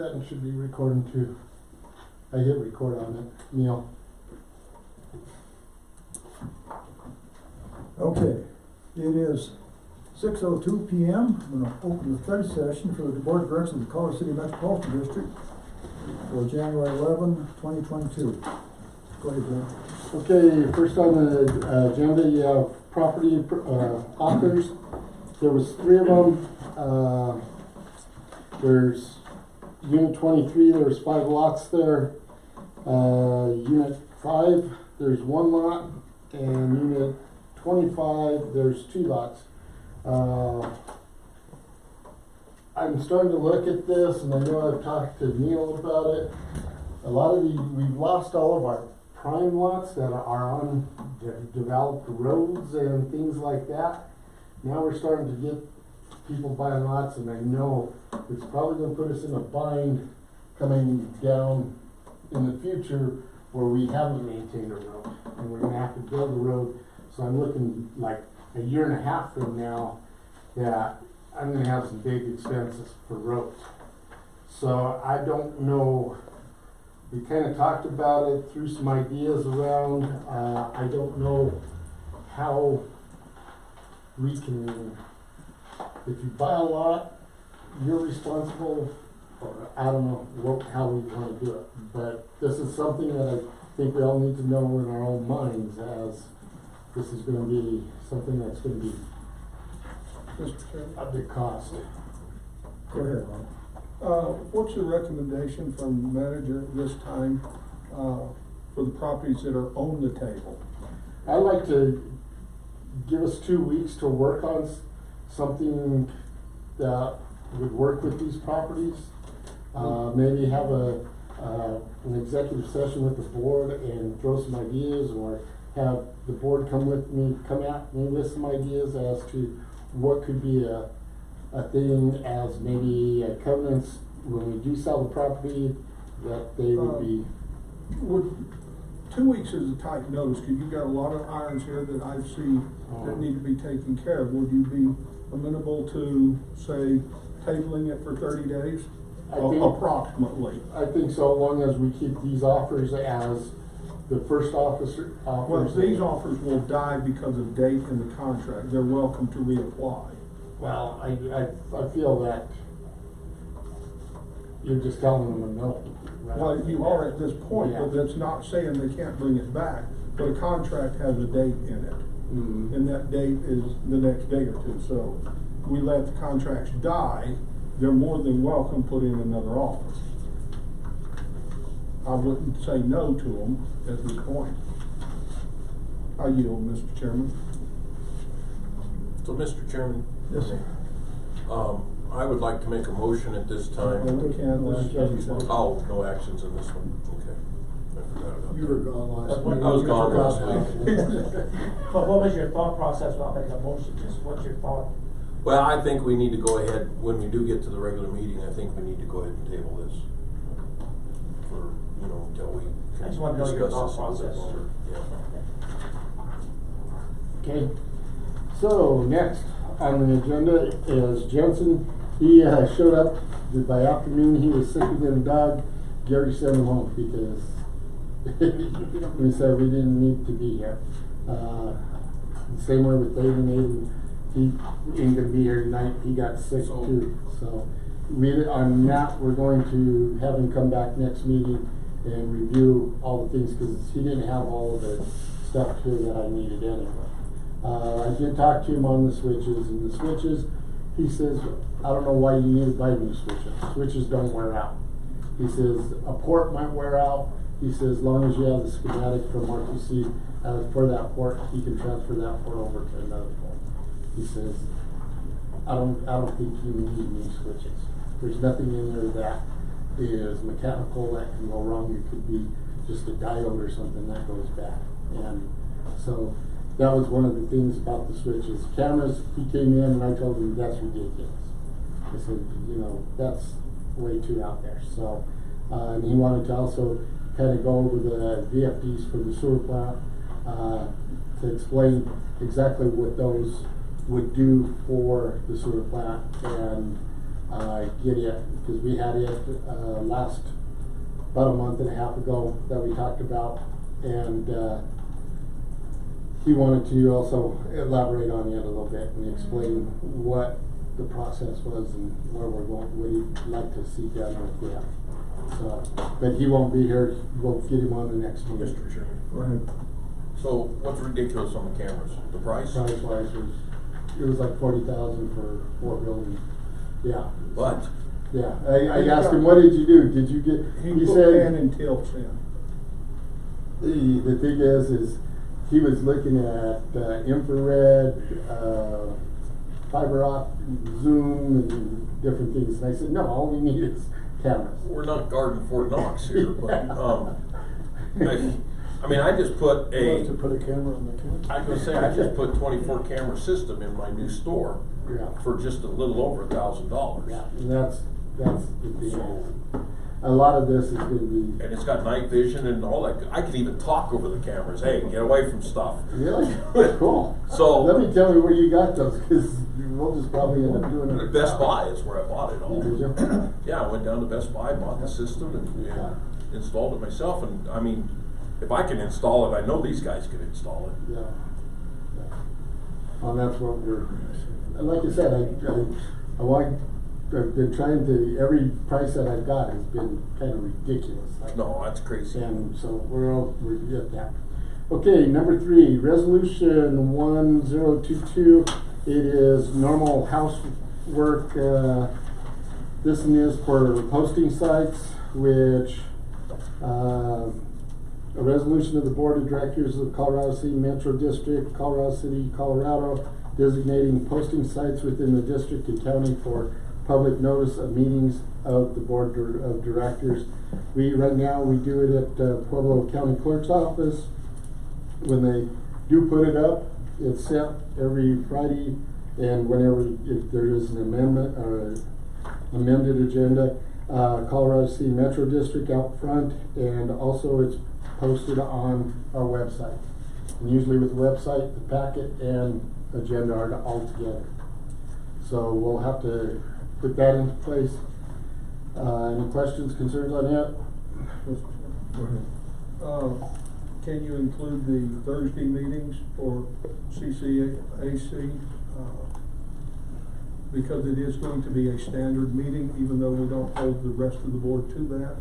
That should be recording too. I hit record on it, Neil. Okay, it is 6:02 p.m. I'm going to open the study session for the Board of Directors of the Colorado City Metropolitan District for January 11, 2022. Go ahead, Jim. Okay, first on the agenda, you have property authors. There was 3 of them. There's Unit 23, there's 5 lots there. Unit 5, there's 1 lot, and Unit 25, there's 2 lots. I'm starting to look at this, and I know I've talked to Neil about it. A lot of we've lost all of our prime lots that are on developed roads and things like that. Now we're starting to get people buying lots, and I know it's probably going to put us in a bind coming down in the future where we haven't maintained a road, and we're going to have to build a road. So I'm looking like a year and a half from now that I'm going to have some big expenses for roads. So I don't know. We kind of talked about it, threw some ideas around. I don't know how we can, if you buy a lot, you're responsible, or I don't know how we want to do it. But this is something that I think we all need to know in our own minds, as this is going to be something that's going to be a big cost. Go ahead, Ron. What's your recommendation from the manager this time for the properties that are on the table? I'd like to give us 2 weeks to work on something that would work with these properties. Maybe have an executive session with the board and throw some ideas, or have the board come at me with some ideas as to what could be a thing as maybe covenants when we do sell the property, that they would be. 2 weeks is a tight notice, because you've got a lot of irons here that I see that need to be taken care of. Would you be amenable to, say, tabling it for 30 days? Approximately. I think so, long as we keep these offers as the first offers. Well, these offers will die because of date in the contract. They're welcome to reapply. Well, I feel that you're just telling them a no. Right? Well, you are at this point, Yeah. but that's not saying they can't bring it back. But a contract has a date in it. Mm-hmm. And that date is the next day or two. So we let the contracts die, they're more than welcome to put in another offer. I wouldn't say no to them at this point. I yield, Mr. Chairman. So, Mr. Chairman, Yes, sir. I would like to make a motion at this time. We can't, Oh, no actions in this one, okay. I forgot about You that. were gone last week. I was gone last week. But what was your thought process about making a motion? Just what's your thought? Well, I think we need to go ahead, when we do get to the regular meeting, I think we need to go ahead and table this for, until we I can just want to know your discuss thought this a bit process. longer. Yeah. Okay. So next on the agenda is Jensen. He showed up by afternoon. He was sicker than a dog. Gary sent him home because we said we didn't need to be here. Same way with David. He ain't gonna be here tonight. He got sick too. So on that, we're going to have him come back next meeting and review all the things, because he didn't have all of the stuff here that I needed anyway. I did talk to him on the switches, and the switches, he says, I don't know why you need to buy new switches. Switches don't wear out. He says a port might wear out. He says as long as you have the schematic from RTC for that port, he can transfer that port over to another port. He says, I don't think you need new switches. There's nothing in there that is mechanical that can go wrong. It could be just a diode or something that goes bad. And so that was one of the things about the switches. Cameras, he came in and I told him that's ridiculous. I said, that's way too out there. So, and he wanted to also kind of go over the VFDs for the sewer plant, to explain exactly what those would do for the sewer plant, and get it, because we had it, last, about a month and a half ago that we talked about, and, he wanted to also elaborate on it a little bit and explain what the process was and where we're going, what he'd like to see done with that. So, but he won't be here, we'll get him on the next meeting. Mr. Chairman. Go ahead. So what's ridiculous on the cameras? The price? Price wise, it was like 40,000 for 4 buildings. Yeah. What? Yeah, I asked him, what did you do? Did you get, He put said, pan and tilts in. the thing is he was looking at infrared, fiber optic, zoom, and different things. And I said, no, all we need is cameras. We're not guarding Fort Knox here, but, I mean, I just put To put a camera on the camera. I was gonna say, I just put 24 camera system in my new store Yeah. for just a little over $1,000. Yeah, and that's the thing. A lot of this is gonna be, And it's got night vision and all that. I can even talk over the cameras. Hey, get away from stuff. really? Cool. So- let me tell me where you got those, cause we'll just probably end up doing it. Best Buy is where I bought it all. Did you? Yeah, I went down to Best Buy, bought the system and installed it myself. And I mean, if I can install it, I know these guys can install it. Yeah. Well, that's what we're, and like I said, I've been trying to, every price that I've got has been kind of ridiculous. No, that's crazy. And so we're at that. Okay, number 3, resolution 1022. It is normal housework, this one is for posting sites, which, a resolution of the Board of Directors of Colorado City Metro District, Colorado City, Colorado, designating posting sites within the district and county for public notice of meetings of the Board of Directors. Right now, we do it at Pueblo County Clerk's office. When they do put it up, it's set every Friday, and whenever, if there is an amendment or amended agenda, Colorado City Metro District out front, and also it's posted on our website. And usually with the website, the packet and agenda are all together. So we'll have to put that into place. Any questions, concerns on that? Go ahead. Can you include the Thursday meetings for CCAC? Because it is going to be a standard meeting, even though we don't hold the rest of the board to that.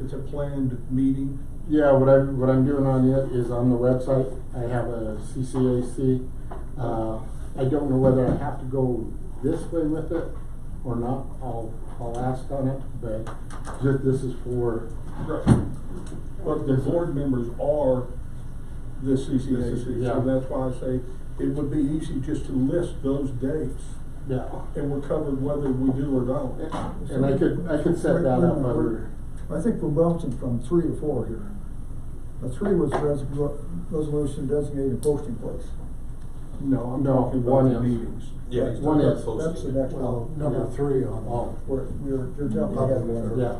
It's a planned meeting. Yeah, what I'm doing on it is on the website, I have a CCAC. I don't know whether I have to go this way with it or not. I'll ask on it, but this is for. Right. But the board members are the CCAC, Yeah. so that's why I say it would be easy just to list those dates, Yeah. and we're covered whether we do or don't. And I could set that up under. I think we're bouncing from 3 to 4 here. 3 was resolution designating posting place. No, I'm No, talking one about the is. meetings. Yeah, he's One talking about is. posting. That's the next Well, one. number Yeah. 3 on. Oh, You're jumping ahead of one. yeah.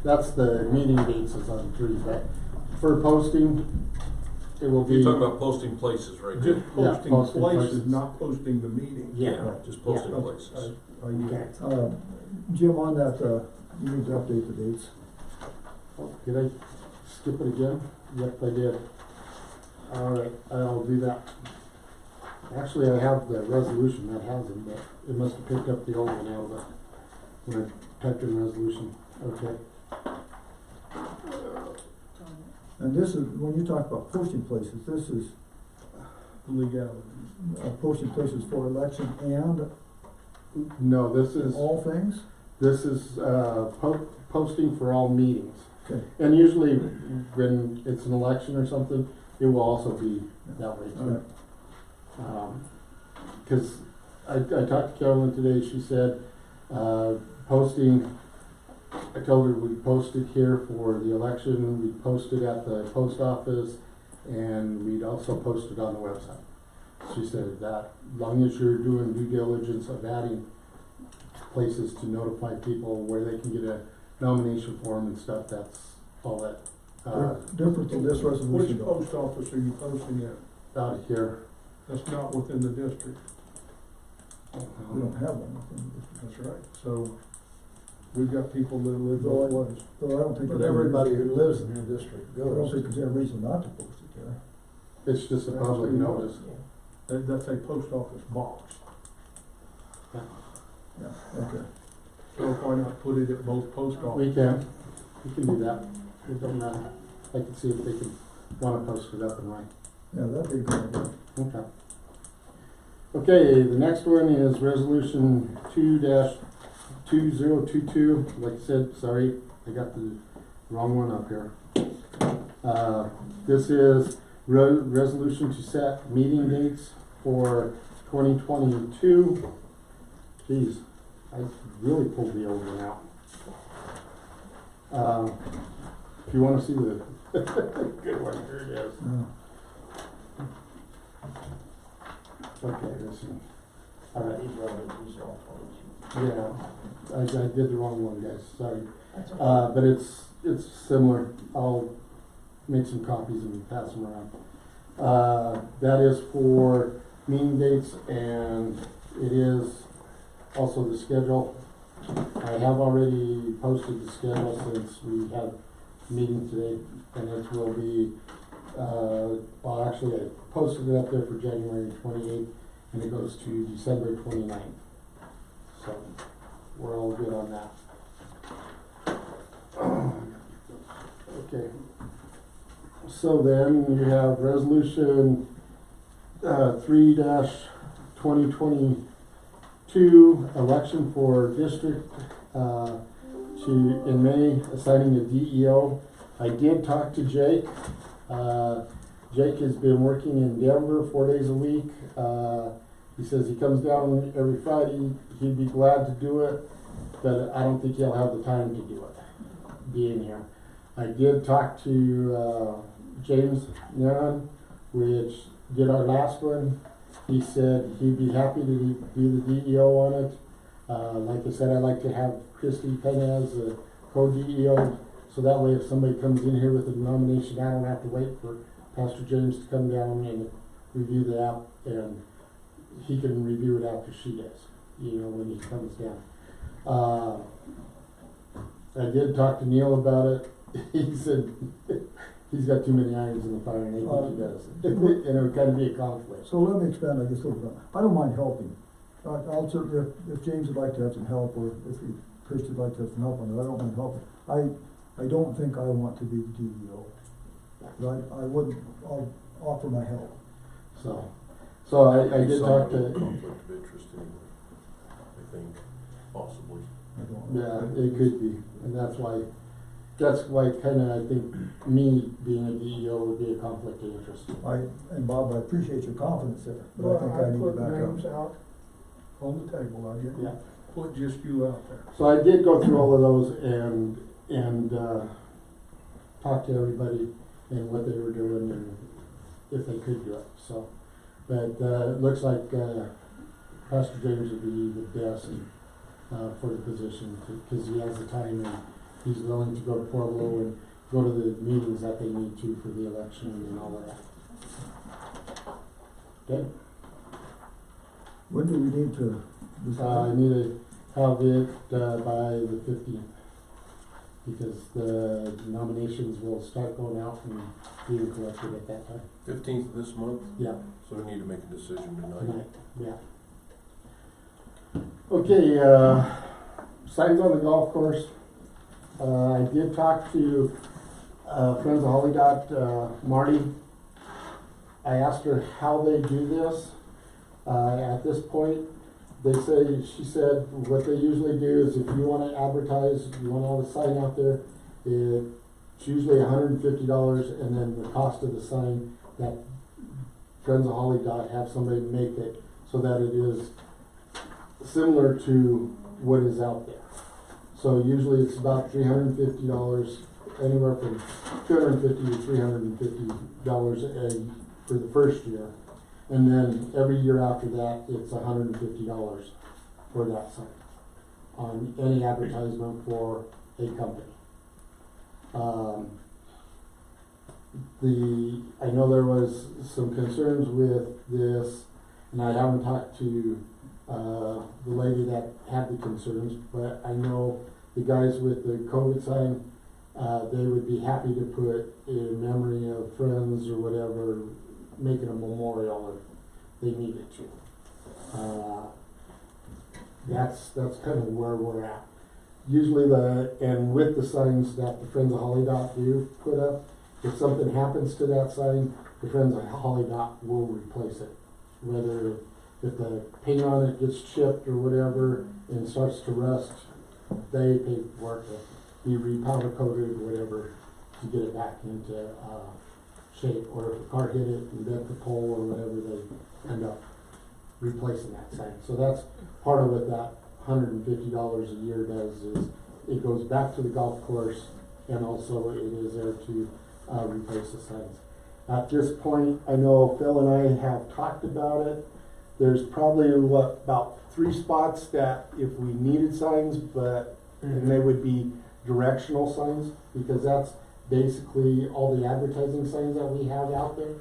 That's the meeting dates is on 3, but for posting, it will be. You're talking about posting places, right? Just Yeah, posting posting places, places. not posting the meeting. Yeah. Just posting Yeah. places. Okay. Jim, on that, you need to update the dates. Oh, did I skip it again? Yep, I did. Alright, I'll do that. Actually, I have the resolution that has them, but it must have picked up the old one out of it when I typed in resolution. Okay. And this is, when you talk about posting places, this is Legality. posting places for election and No, this is all things? posting for all meetings. Okay. And usually when it's an election or something, it will also be that way too. Alright. Cause I talked to Carolyn today, she said, posting, I told her we posted here for the election, we posted at the post office, and we'd also posted on the website. She said that as long as you're doing due diligence of adding places to notify people where they can get a nomination form and stuff, that's all that, Different than this Which resolution though. post office are you posting at? out here. That's not within the district. We don't have one within the district. That's right. So we've got people that live both ways. So I don't think. But everybody who lives in your district I don't goes. think there's any reason not to post it there. It's just a public notice. That's a post office box. Yeah, okay. So why not put it at both post offices? We can do that. It don't matter. I can see if they can wanna post it up and right. Yeah, that'd be a good idea. Okay. Okay, the next one is resolution 2-2022. Like I said, sorry, I got the wrong one up here. This is resolution to set meeting dates for 2022. Geez, I really pulled the old one out. If you wanna see the good one, here it is. Yeah. Okay, this one. All right. These are these are all photos. Yeah, I did the wrong one, guys, sorry. That's okay. But it's similar. I'll make some copies and pass them around. That is for meeting dates, and it is also the schedule. I have already posted the schedule since we had a meeting today, and it will be, well, actually, I posted it up there for January 28th, and it goes to December 29th. So, we're all good on that. Okay. So then you have resolution 3-2022, election for district in May, assigning a DEO. I did talk to Jake. Jake has been working in Denver 4 days a week. He says he comes down every Friday. He'd be glad to do it, but I don't think he'll have the time to do it, being here. I did talk to James Naran, which did our last one. He said he'd be happy to be the DEO on it. Like I said, I'd like to have Christy kind of as a co-DEO, so that way if somebody comes in here with a nomination, I don't have to wait for Pastor James to come down and review the app, and he can review it after she does, when he comes down. I did talk to Neil about it. He said he's got too many irons in the fire, and I think he does. And it would kind of be a conflict. So let me expand, I guess, a little bit. I don't mind helping. I'll certainly, if James would like to have some help, or if Chris would like to have some help on it, I don't mind helping. I don't think I want to be the DEO. But I wouldn't, I'll offer my help. So I did talk to. Conflict of interest anyway, I think, possibly. I don't know. Yeah, it could be, and that's why kinda I think me being a DEO would be a conflict of interest. And Bob, I appreciate your confidence there, but I think I need to put back names up. out on the table, I get Yeah. Put just you out there. So I did go through all of those and talk to everybody and what they were doing and if they could do it, so. But, it looks like, Pastor James would be the best, for the position, cause he has the time and he's willing to go to Pueblo and go to the meetings that they need to for the election and all of that. Okay? When do we need to I decide? need to have it by the 15th, because the nominations will start going out and being collected at that time. 15th of this month, Yeah, so we need to make a decision tonight. tonight, yeah. Okay, signs on the golf course. I did talk to Friends of Holly Dot, Marty. I asked her how they do this. At this point, she said what they usually do is if you want to advertise, you want to have a sign out there, it's usually $150, and then the cost of the sign that Friends of Holly Dot have somebody make it so that it is similar to what is out there. So usually it's about $350, anywhere from $250 to $350 for the first year. And then every year after that, it's $150 for that sign on any advertisement for a company. I know there was some concerns with this, and I haven't talked to the lady that had the concerns, but I know the guys with the COVID sign, they would be happy to put in memory of friends or whatever, making a memorial if they needed to. That's kind of where we're at. Usually and with the signs that the Friends of Holly Dot do put up, if something happens to that sign, the Friends of Holly Dot will replace it. Whether if the paint on it gets chipped or whatever and starts to rust, they pay for it to be repowder coated or whatever to get it back into shape. Or if a car hit it and bent the pole or whatever, they end up replacing that sign. So that's part of what that $150 a year does, is it goes back to the golf course, and also it is there to replace the signs. At this point, I know Phil and I have talked about it. There's probably about 3 spots that if we needed signs, and they would be directional signs, because that's basically all the advertising signs that we have out there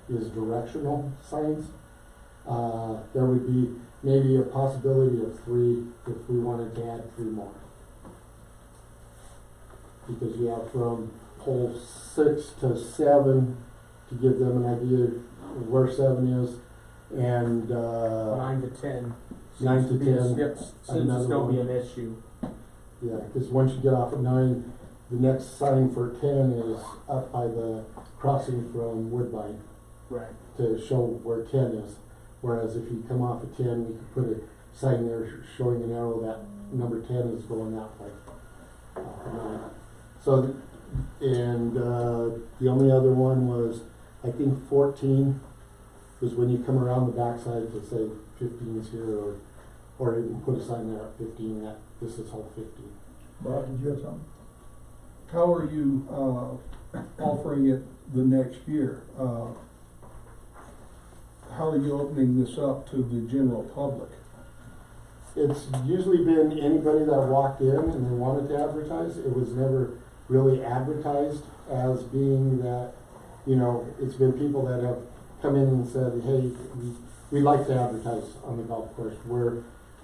is directional signs. There would be maybe a possibility of 3 if we wanted to add 3 more. Because you have from hole 6 to 7 to give them an idea of where 7 is, and 9 to 10. 9 to 10. Yep, seems to still be an issue. Yeah, because once you get off at 9, the next sign for 10 is up by the crossing from Woodbine Right. to show where 10 is. Whereas if you come off at 10, we could put a sign there showing an arrow that number 10 is going that way. So, and the only other one was, I think 14 was when you come around the backside to say 15 is here, or you can put a sign there at 15 that this is hole 15. Bob, did you have something? How are you, offering it the next year? How are you opening this up to the general public? It's usually been anybody that walked in and they wanted to advertise. It was never really advertised as being that, it's been people that have come in and said, hey, we'd like to advertise on the golf course. Where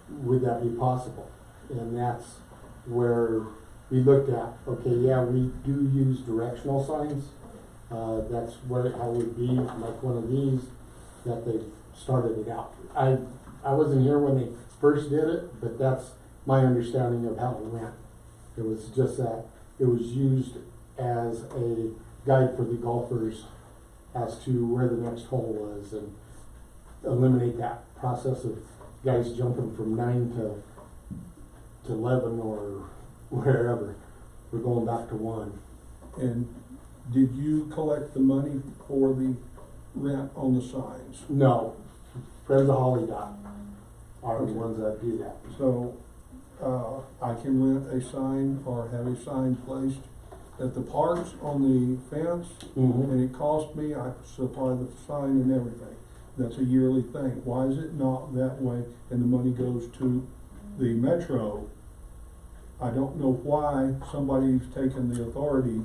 would that be possible? And that's where we looked at, okay, yeah, we do use directional signs. That's how it would be, like one of these, that they started it out. I wasn't here when they first did it, but that's my understanding of how it went. It was just that it was used as a guide for the golfers as to where the next hole was, and eliminate that process of guys jumping from 9 to 11 or wherever. We're going back to 1. And did you collect the money for the rent on the signs? No, Friends of Holly Dot are the ones that do that. So, I can rent a sign or have a sign placed at the parks on the fence, Mm-hmm. and it costs me, I supply the sign and everything. That's a yearly thing. Why is it not that way and the money goes to the Metro? I don't know why somebody's taken the authority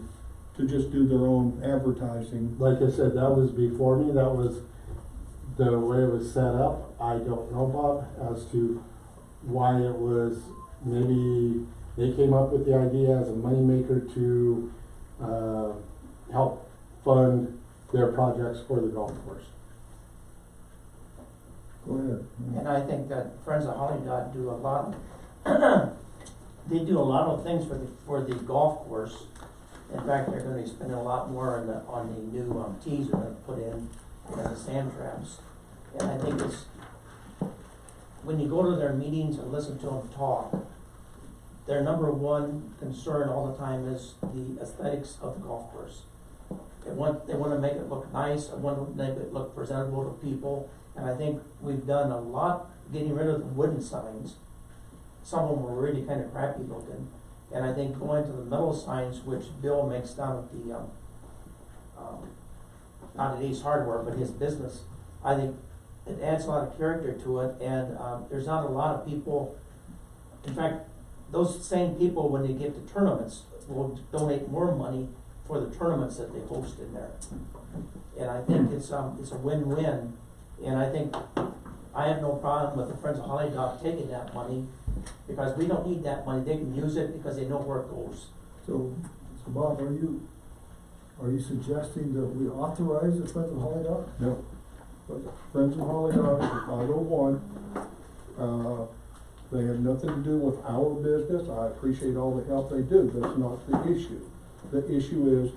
to just do their own advertising. Like I said, that was before me. That was the way it was set up. I don't know, Bob, as to why it was. Maybe they came up with the idea as a moneymaker to help fund their projects for the golf course. Go ahead. And I think that Friends of Holly Dot do a lot, they do a lot of things for the golf course. In fact, they're gonna be spending a lot more on the new tees they're gonna put in, and the sand traps. And I think it's, when you go to their meetings and listen to them talk, their number one concern all the time is the aesthetics of the golf course. They want to make it look nice, they want to make it look presentable to people, and I think we've done a lot getting rid of the wooden signs. Some of them were really kind of crappy looking, and I think going to the metal signs, which Bill makes down at the, not at Ace Hardware, but his business, I think it adds a lot of character to it, and there's not a lot of people, in fact, those same people, when they get to tournaments, will donate more money for the tournaments that they host in there. And I think it's a win-win, and I think I have no problem with the Friends of Holly Dog taking that money, because we don't need that money, they can use it because they know where it goes. So Bob, are you suggesting that we authorize the Friends of Holly Dog? No. But Friends of Holly Dog is 501. They have nothing to do with our business. I appreciate all the help they do. That's not the issue. The issue is,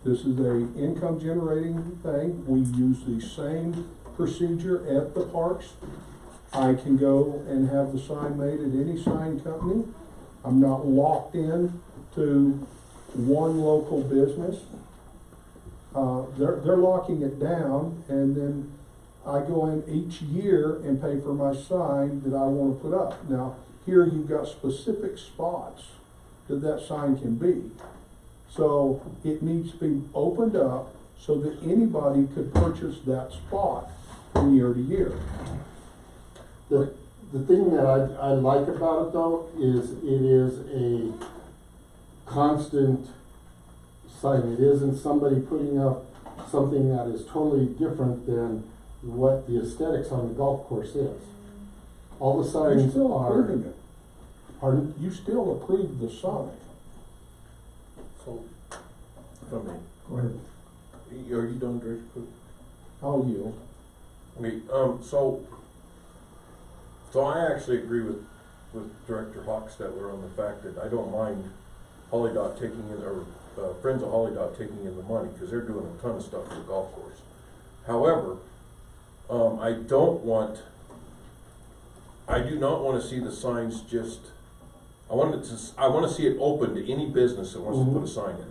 this is a income generating thing. We use the same procedure at the parks. I can go and have the sign made at any sign company. I'm not locked in to one local business. They're locking it down, and then I go in each year and pay for my sign that I wanna put up. Now, here you've got specific spots that sign can be. So it needs to be opened up so that anybody could purchase that spot from year to year. The thing that I like about it though is it is a constant sign. It isn't somebody putting up something that is totally different than what the aesthetics on the golf course is. All the You're signs still are. approving it. Pardon? You still approve the sign. So, if I may, Go ahead. are you done, Director Cook? I'll yield. Okay, so I actually agree with Director Hochstetler on the fact that I don't mind Holly Dot taking in, or Friends of Holly Dot taking in the money, because they're doing a ton of stuff for the golf course. However, I do not want to see the signs just, I want to see it open to any business that wants to put a sign in.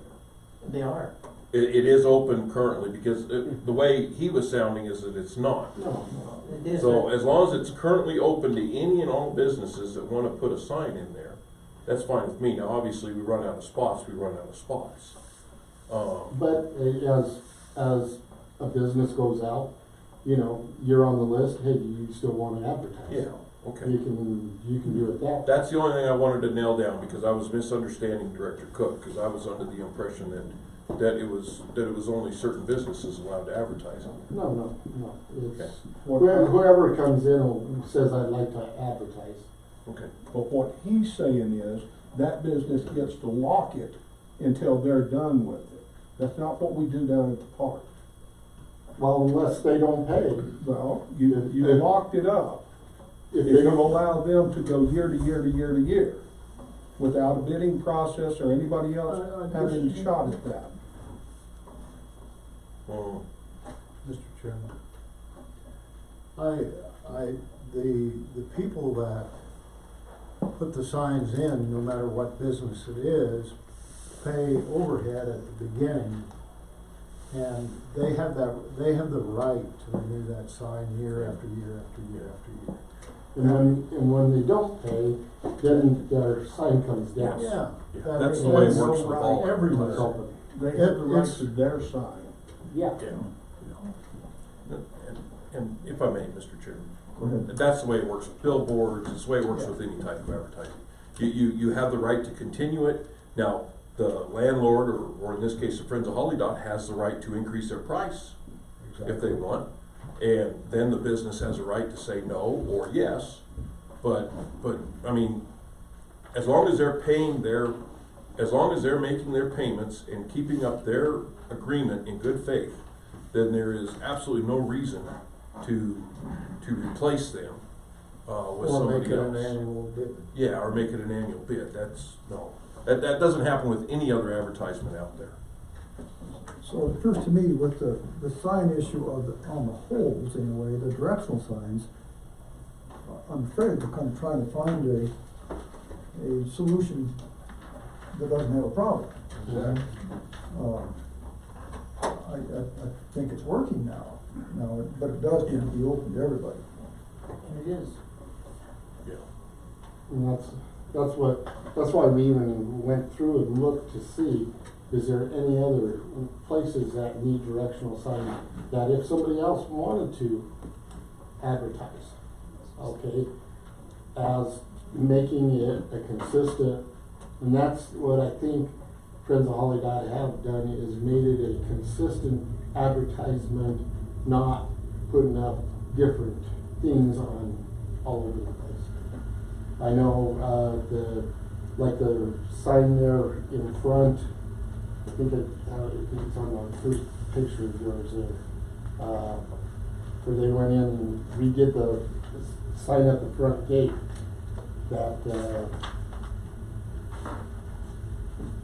They are. It is open currently, because the way he was sounding is that it's not. No. It is. So as long as it's currently open to any and all businesses that want to put a sign in there, that's fine with me. Now, obviously, we run out of spots, But as a business goes out, you know, you're on the list, hey, you still wanna advertise? Yeah, okay. You can do it that. That's the only thing I wanted to nail down, because I was misunderstanding Director Cook, because I was under the impression that it was only certain businesses allowed to advertise it. No, Okay. it's, whoever comes in and says, I'd like to advertise. Okay. But what he's saying is, that business gets to lock it until they're done with it. That's not what we do down at the park. Well, unless they don't pay. Well, you locked it up. If You're they gonna allow them to go year to year to year to year without a bidding process or anybody else having a shot at that. Mr. Chairman, the people that put the signs in, no matter what business it is, pay overhead at the beginning. And they have the right to renew that sign year after year after year after year. And when they don't pay, then their sign comes down. Yeah. That's the way it works with all everywhere. Company. They have the right It's- to their sign. Yeah. And if I may, Mr. Chairman, Go ahead. that's the way it works with billboards, it's the way it works with any type of advertising. You have the right to continue it. Now, the landlord, or in this case, the Friends of Holly Dot, has the right to increase their price if they want. And then the business has a right to say no or yes. But, I mean, as long as they're making their payments and keeping up their agreement in good faith, then there is absolutely no reason to replace them, with Or somebody make it an else. annual bid. Yeah, or make it an annual bid, that doesn't happen with any other advertisement out there. So it occurs to me with the sign issue on the holes anyway, the directional signs, I'm afraid we're kind of trying to find a solution that doesn't have a problem. Exactly. I think it's working now, but it does need to be open to everybody. And it is. Yeah. And that's why we even went through and looked to see, is there any other places that need directional signs that if somebody else wanted to advertise, okay, as making it a consistent, and that's what I think Friends of Holly Dot have done, is made it a consistent advertisement, not putting up different things on all over the place. I know, like the sign there in front, I think it's on the first picture of yours there. Where they went in and redid the sign at the front gate that,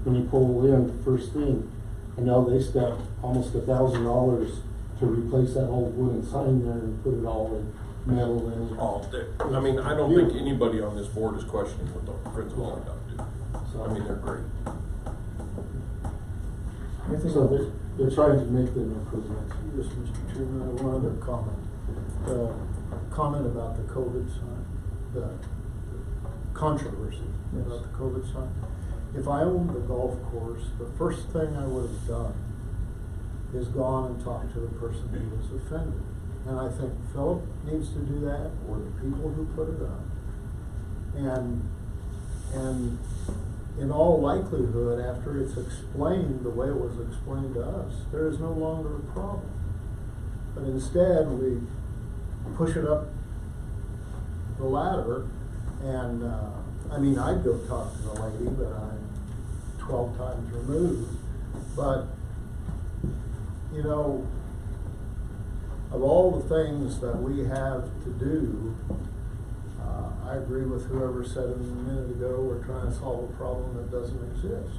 when you pull in first thing, I know they spent almost $1,000 to replace that old wooden sign there and put it all in metal and. I mean, I don't think anybody on this board is questioning what the Friends of Holly Dot do. So, I mean, they're great. Anything So else? they're trying to make them improvements. Yes, Mr. Chairman, I have one other comment. Comment about the COVID sign, the controversy about the COVID sign. If I owned the golf course, the first thing I would have done is gone and talked to the person who was offended. And I think Philip needs to do that, or the people who put it up. And in all likelihood, after it's explained the way it was explained to us, there is no longer a problem. But instead, we push it up the ladder, and I mean, I'd go talk to the lady, but I'm 12 times removed. But, you know, of all the things that we have to do, I agree with whoever said a minute ago, we're trying to solve a problem that doesn't exist.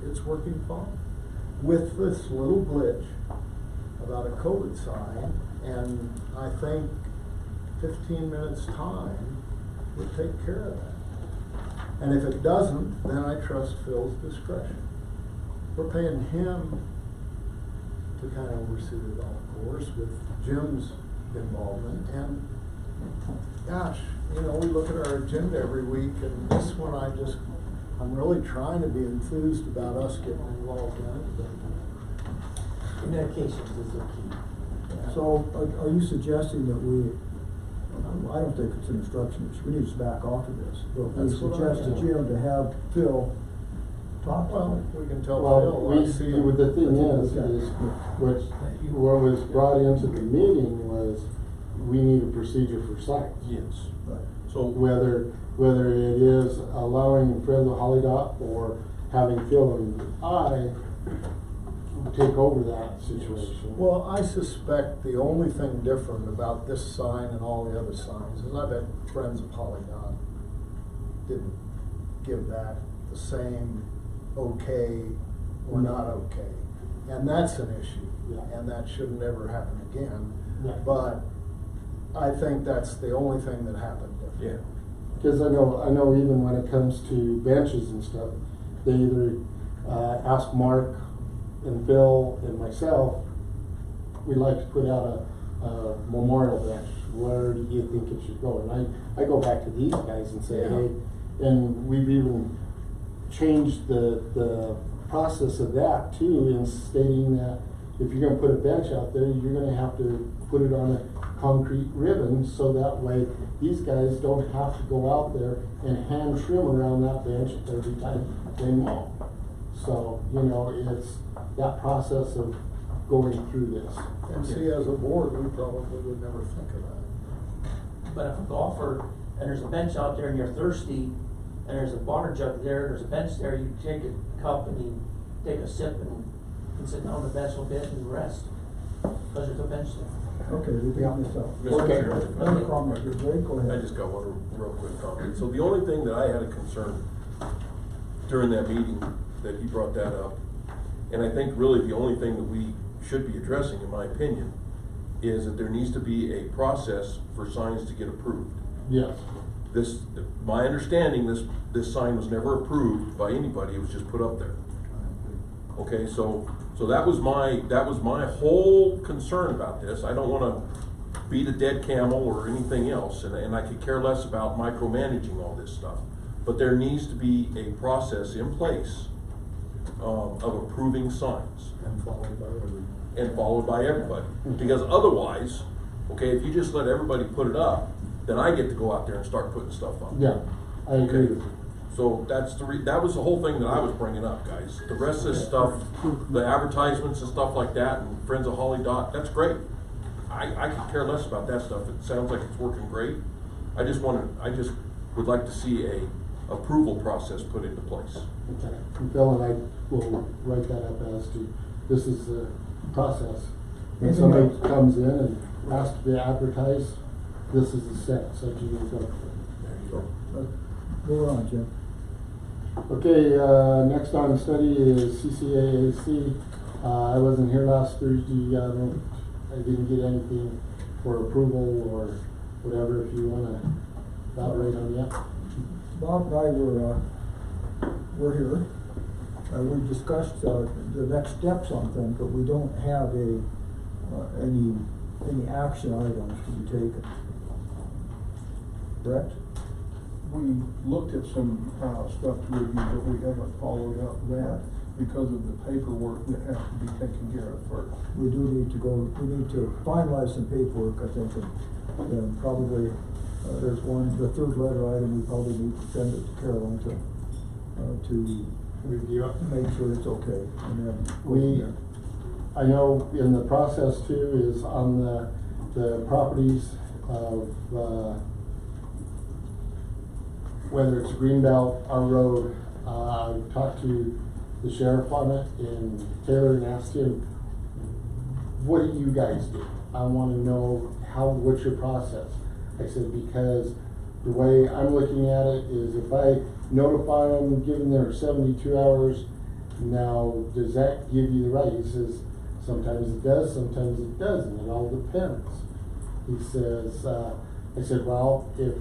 It's working fine. With this little glitch about a COVID sign, and I think 15 minutes time would take care of that. And if it doesn't, then I trust Phil's discretion. We're paying him to kind of oversee the golf course with Jim's involvement, and gosh, you know, we look at our agenda every week, and this one I'm really trying to be enthused about us getting involved in it, but Communications is the key. So are you suggesting that I don't think it's an instruction, we need to back off of this, but we That's what suggest to I'm- Jim to have Phil talk to well, him. we can tell Well, Phil, I see him. the thing is Okay. what was brought into the meeting was, we need a procedure for signs. Yes. Right. So, Whether it is allowing Friends of Holly Dot or having Phil and I take over that situation. Well, I suspect the only thing different about this sign and all the other signs is I bet Friends of Polygon didn't give that the same okay or not okay. And that's an issue, Yeah. and that should never happen again. Yeah. But I think that's the only thing that happened different. yeah. Cause I know even when it comes to benches and stuff, they either, ask Mark and Phil and myself, we'd like to put out a memorial bench, where do you think it should go? And I go back to these guys and say, Yeah. hey, and we've even changed the process of that too, in stating that if you're gonna put a bench out there, you're gonna have to put it on a concrete ribbon, so that way these guys don't have to go out there and hand trim around that bench every time they mow. So, you know, it's that process of going through this. And see, as a board, we probably would never think of that. But if a golfer, and there's a bench out there and you're thirsty, and there's a water jug there, and there's a bench there, you take a cup and you take a sip and sit down on the bench a little bit and rest. Cause there's a bench there. Okay, we'll be on this out. Mr. Okay, Chairman. another comment, here, Greg, go ahead. I just got one real quick comment. So the only thing that I had a concern during that meeting, that he brought that up, and I think really the only thing that we should be addressing, in my opinion, is that there needs to be a process for signs to get approved. Yes. This, my understanding, this sign was never approved by anybody, it was just put up there. Okay, so that was my whole concern about this. I don't wanna beat a dead camel or anything else, and I could care less about micromanaging all this stuff. But there needs to be a process in place of approving signs And followed by everyone. and followed by everybody. Because otherwise, okay, if you just let everybody put it up, then I get to go out there and start putting stuff up. Yeah, I agree Okay. with you. So that's that was the whole thing that I was bringing up, guys. The rest of this stuff, the advertisements and stuff like that, and Friends of Holly Dot, that's great. I could care less about that stuff, it sounds like it's working great. I just would like to see a approval process put into place. Okay, and Bill and I will write that up as to, this is the process. When Anything somebody else? comes in and has to be advertised, this is the steps that you will go through. There you go. Move on, Jim. Okay, next on study is CCAAC. I wasn't here last Thursday, I didn't get anything for approval or whatever, if you wanna elaborate on that. Bob and I were here. We discussed, the next steps on things, but we don't have any action items to be taken. Correct? We looked at some, stuff to review, but we haven't followed up that because of the paperwork that has to be taken care of first. We do need to we need to finalize some paperwork, I think, and then probably, there's the third letter item, we probably need to send it to Carolyn to Review it. make sure it's okay, and then go from We, there. I know in the process too is on the properties of, whether it's Greenbelt, our road, I talked to the sheriff on it in Taylor and asked him, what do you guys do? I wanna know what's your process? I said, because the way I'm looking at it is if I notify them, give them their 72 hours, now, does that give you the right? He says, sometimes it does, sometimes it doesn't, it all depends. He says, I said, well, if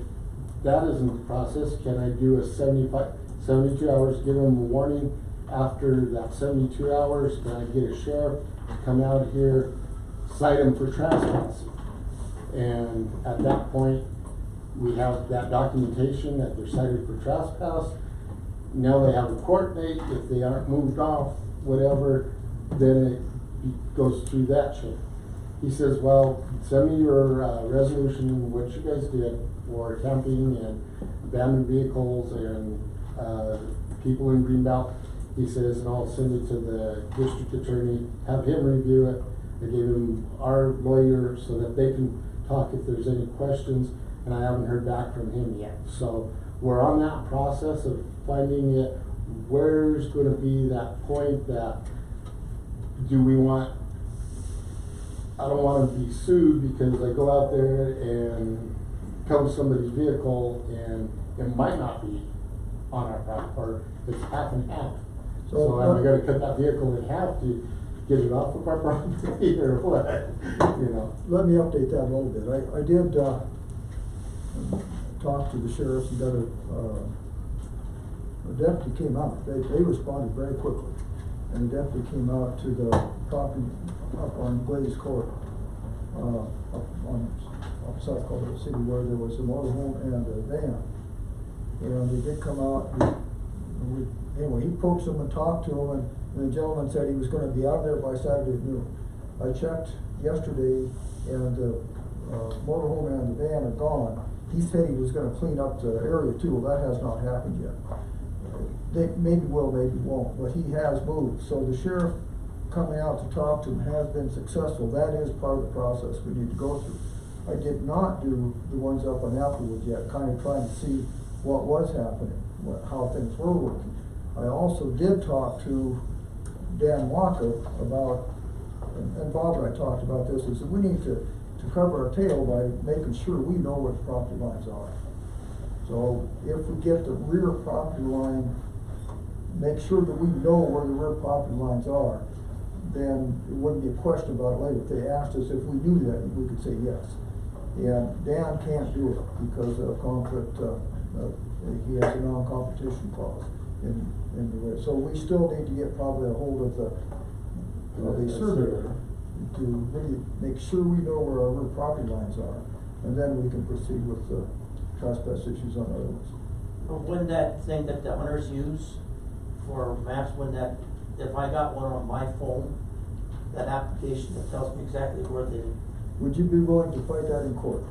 that isn't the process, can I do a 72 hours, give them a warning after that 72 hours? Can I get a sheriff to come out here, cite them for trespassing? And at that point, we have that documentation that they're cited for trespass. Now they have a court date. If they aren't moved off, whatever, then it goes through that chain. He says, well, send me your resolution, what you guys did for camping and abandoned vehicles and people in Greenbelt. He says, and I'll send it to the district attorney, have him review it. I gave him our lawyer so that they can talk if there's any questions, and I haven't heard back from him yet. So we're on that process of finding it, where's gonna be that point that, do we want, I don't wanna be sued because I go out there and tow somebody's vehicle and it might not be on our property, or it's half and half. So am I gonna cut that vehicle in half to get it off of our property or what, you know? Let me update that a little bit. I did, talk to the sheriffs and got a deputy came out. They responded very quickly. And the deputy came out to the property up on Blaze Court, up South Colorado City, where there was a motorhome and a van. And they did come out, anyway, he approached them and talked to them, and the gentleman said he was gonna be out there by Saturday noon. I checked yesterday, and the motorhome and the van are gone. He said he was gonna clean up the area too. Well, that has not happened yet. They maybe will, maybe won't, but he has moved. So the sheriff coming out to talk to him has been successful. That is part of the process we need to go through. I did not do the ones up on Applewood yet, kind of trying to see what was happening, how things were working. I also did talk to Dan Walker about, and Bob and I talked about this, is that we need to cover our tail by making sure we know where the property lines are. So if we get the rear property line, make sure that we know where the rear property lines are, then it wouldn't be a question about it later. If they asked us if we knew that, we could say yes. And Dan can't do it because of conflict, he has a non-competition clause in the way. So we still need to get probably a hold of the surveyor to really make sure we know where our rear property lines are, and then we can proceed with the trespass issues on other ones. But wouldn't that thing that the hunters use for maps, wouldn't that, if I got one on my phone, that application that tells me exactly where they, Would you be willing to fight that in court?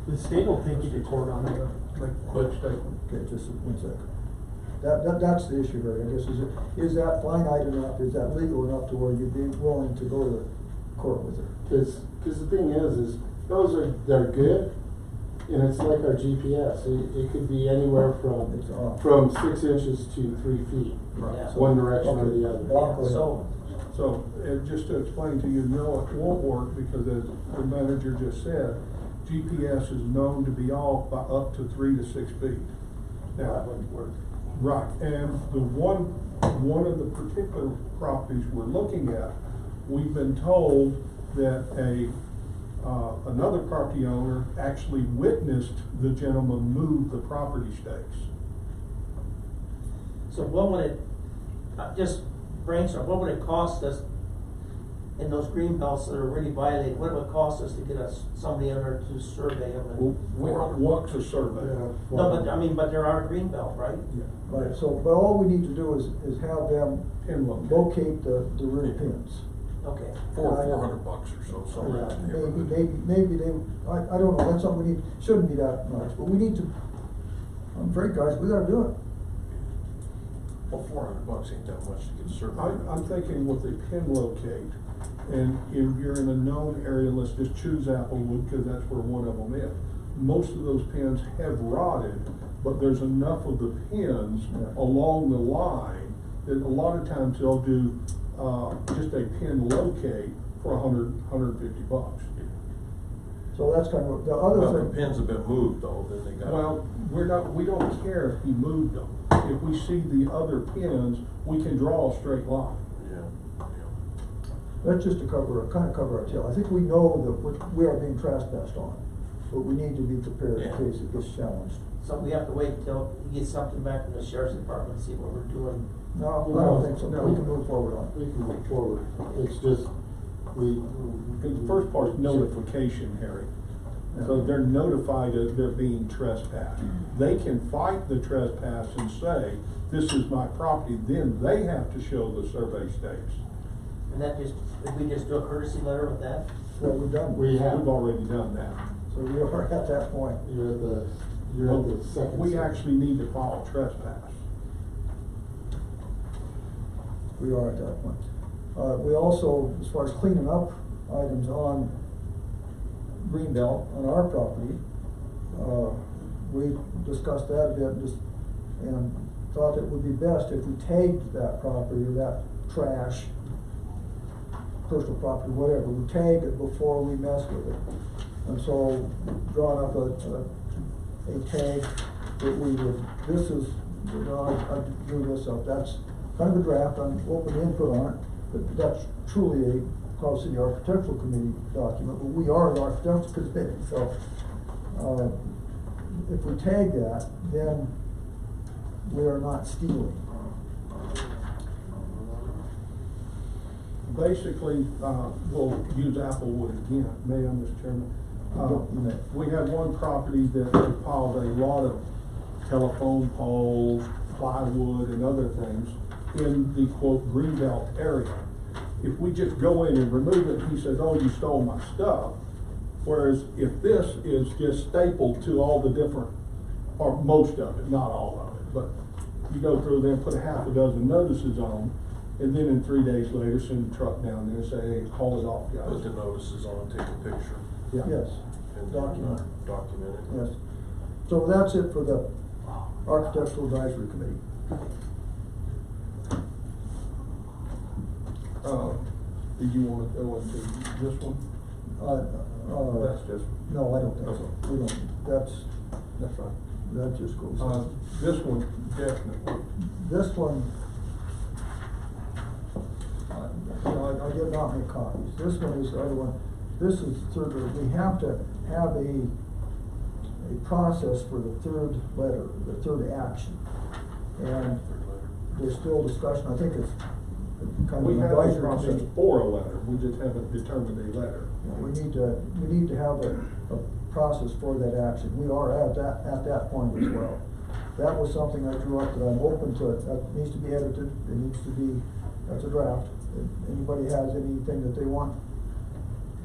The state will take you to court on it. Okay, just one second. That's the issue here, I guess, is that finite enough, is that legal enough to where you'd be willing to go to court with it? Cause the thing is they're good, and it's like our GPS, it could be anywhere It's off. from 6 inches to 3 feet, Yeah. one direction or the Okay. other. Walk away. So, just to explain to you, no, it won't work, because as the manager just said, GPS is known to be off by up to 3 to 6 feet. That Now, wouldn't work. right, and the one of the particular properties we're looking at, we've been told that another property owner actually witnessed the gentleman move the property stakes. So what would it, just brainstorm, what would it cost us in those green belts that are really violated, what would it cost us to get somebody in there to survey them? What's a survey? No, but, I mean, but there are green belt, right? Yeah. Right, so, but all we need to do is have them Pin locate. locate the rear pins. Okay. $400 or so, somewhere in the neighborhood. Maybe they, I don't know, that's something we need, shouldn't be that much, but we need to, I'm afraid, guys, we gotta do it. Well, $400 ain't that much to get a survey. I'm thinking with a pin locate, and if you're in a known area, let's just choose Applewood, cause that's where one of them is. Most of those pins have rotted, but there's enough of the pins Yeah. along the line that a lot of times they'll do, just a pin locate for $150. So that's kind of, the Well, other the thing. pins have been moved though, then they got. Well, we don't care if he moved them. If we see the other pins, we can draw a straight line. Yeah. That's just to kind of cover our tail. I think we know that we are being trespassed on, but we need to be prepared in Yeah. case it gets challenged. So we have to wait till he gets something back from the sheriff's department, see what we're doing. No, I don't think so. We can move forward on it. We can move forward, it's just, we. Because the first part is notification, Harry. So they're notified that they're being trespassed. They can fight the trespass and say, this is my property, then they have to show the survey stakes. And that just, if we just do a courtesy letter with that? What we've done. We have. We've already done that. So we are at that point. You're at the second. We step. actually need to file trespass. We are at that point. We also, as far as cleaning up items on Greenbelt, on our property, we discussed that a bit and thought it would be best if we tagged that property or that trash, personal property, whatever, we tag it before we mess with it. And so, drawing up a tag that we would, this is, I drew this up, that's kind of a draft, I'm open to input on it, but that's truly a Call City Architectural Committee document, but we are an architectural committee, so, if we tag that, then we are not stealing. Basically, we'll use Applewood again, may I, Mr. Chairman? You may. We had one property that had piled a lot of telephone poles, plywood, and other things in the quote greenbelt area. If we just go in and remove it, he says, oh, you stole my stuff. Whereas if this is just stapled to all the different, or most of it, not all of it, but you go through there and put a half a dozen notices on, and then in 3 days later, send the truck down there and say, hey, haul it off, guys. Put the notices on, take a picture, Yeah. Yes, and Document. document it. yes. So that's it for the Architectural Advisory Committee. Did you wanna go into this one? That's just, No, I don't think so. We don't, that's right. that just goes. This one, definitely. This one, I did not make copies. This one is the other one. This is third, we have to have a process for the third letter, the third action. And there's still discussion, I think it's kind of We an have a advisory process committee. for a letter, we just haven't determined a letter. We need to have a process for that action. We are at that point as well. That was something I drew up that I'm open to, that needs to be edited, it needs to be, that's a draft. If anybody has anything that they want,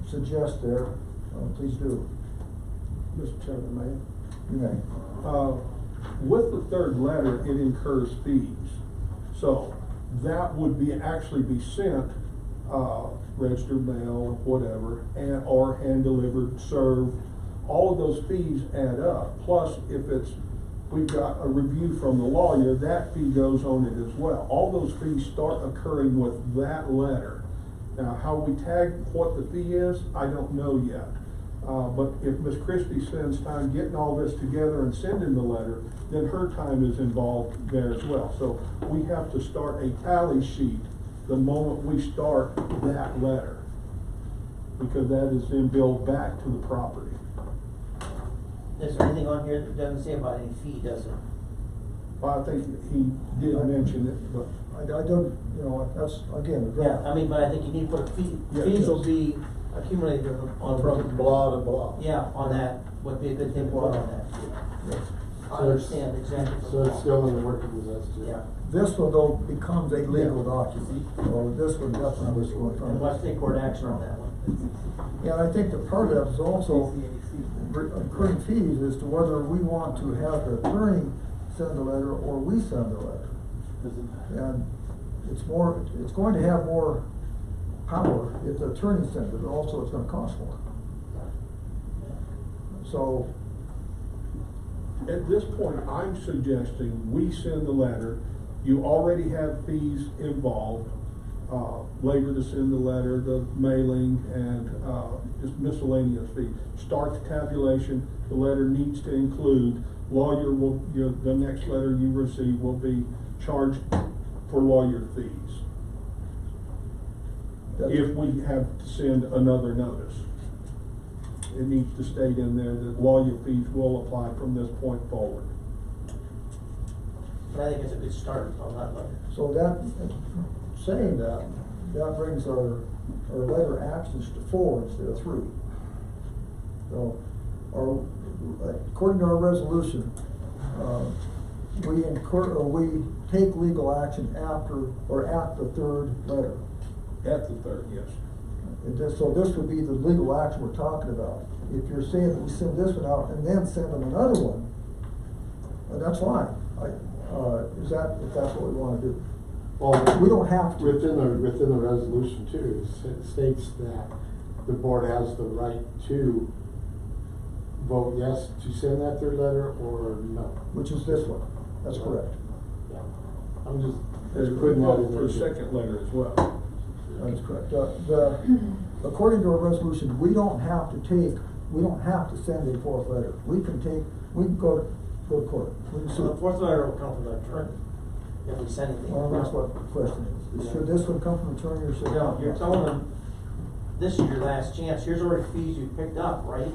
suggest there, please do. Mr. Chairman, may I? You may. With the third letter, it incurs fees. So that would actually be sent, registered mail, whatever, and, or hand delivered, served. All of those fees add up. Plus, if we've got a review from the lawyer, that fee goes on it as well. All those fees start occurring with that letter. Now, how we tag what the fee is, I don't know yet. But if Ms. Christie spends time getting all this together and sending the letter, then her time is involved there as well. So we have to start a tally sheet the moment we start that letter, because that is then billed back to the property. Is there anything on here that doesn't say about any fee, does it? Well, I think he did mention it, but I don't, you know, that's, again, the Yeah, draft. I mean, but I think you need to put a fee, Yeah, fees will yes. be accumulated on. From blah to blah. Yeah, on that, would be a good thing to put on that. Yes. I understand exactly. So it's still in the workings as to. Yeah, This one though becomes a legal document, so this one definitely was going and from. let's take court action on that one. Yeah, I think the part of that is also incurring fees as to whether we want to have the attorney send the letter or we send the letter. And it's going to have more power if the attorney sends it, also it's gonna cost more. So, at this point, I'm suggesting we send the letter. You already have fees involved, labor to send the letter, the mailing, and, just miscellaneous fees. Start the tabulation, the letter needs to include, lawyer will, the next letter you receive will be charged for lawyer fees. If we have to send another notice, it needs to state in there that lawyer fees will apply from this point forward. But I think it's a good start on that letter. so that, saying that, that brings our letter actions to 4 instead of 3. So, according to our resolution, we take legal action after, or at the third letter. At the third, yes. So this would be the legal action we're talking about. If you're saying that we send this one out and then send them another one, that's fine. If that's what we wanna do. Well, We don't have to. Within the resolution too, it states that the board has the right to vote yes to send that third letter or no. Which is this one. That's correct. Yeah. I'm just putting that in For there. a second letter as well. That's correct. According to our resolution, we don't have to send a 4th letter. We can go to court. We can So sue. the fourth letter will come from the attorney, if we send anything. Well, that's what the question is. Should this one come from attorney or should? No, you're telling them, this is your last chance, here's already fees you picked up, right?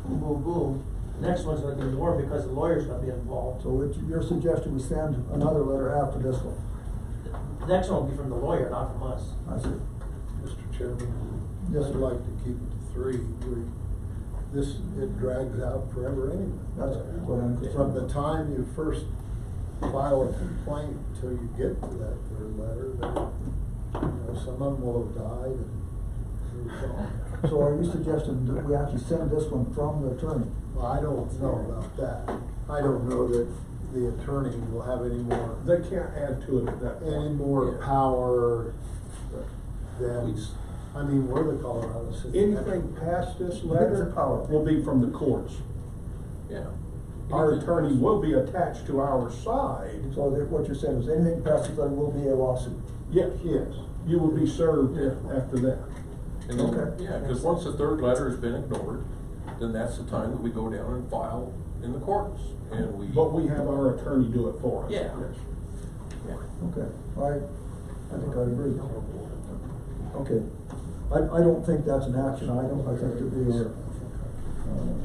Boom, boom, boom. Next one's gonna be more because the lawyer's gonna be involved. So you're suggesting we send another letter after this one? The next one will be from the lawyer, not from us. I see. Mr. Chairman, Yes, I'd sir. like to keep it to 3. It drags out forever anyway. That's what I'm concerned From the about. time you first file a complaint until you get to that third letter, some of them will have died and moved on. So are you suggesting that we actually send this one from the attorney? Well, I don't know about that. I don't know that the attorney will have any They can't add to it at that point. more Yeah. power than, Please. I mean, we're the Colorado City. Anything past this letter will be from the courts. Yeah. Our attorney will be attached to our side. So what you're saying is anything past this letter will be a lawsuit? Yes, Yes. you will be served after that. And then, Okay. yeah, because once the third letter has been ignored, then that's the time that we go down and file in the courts, and we. But we have our attorney do it for us. Yeah. Yes. Yeah. Okay, I think I agree. Okay, I don't think that's an action item, I think that we are,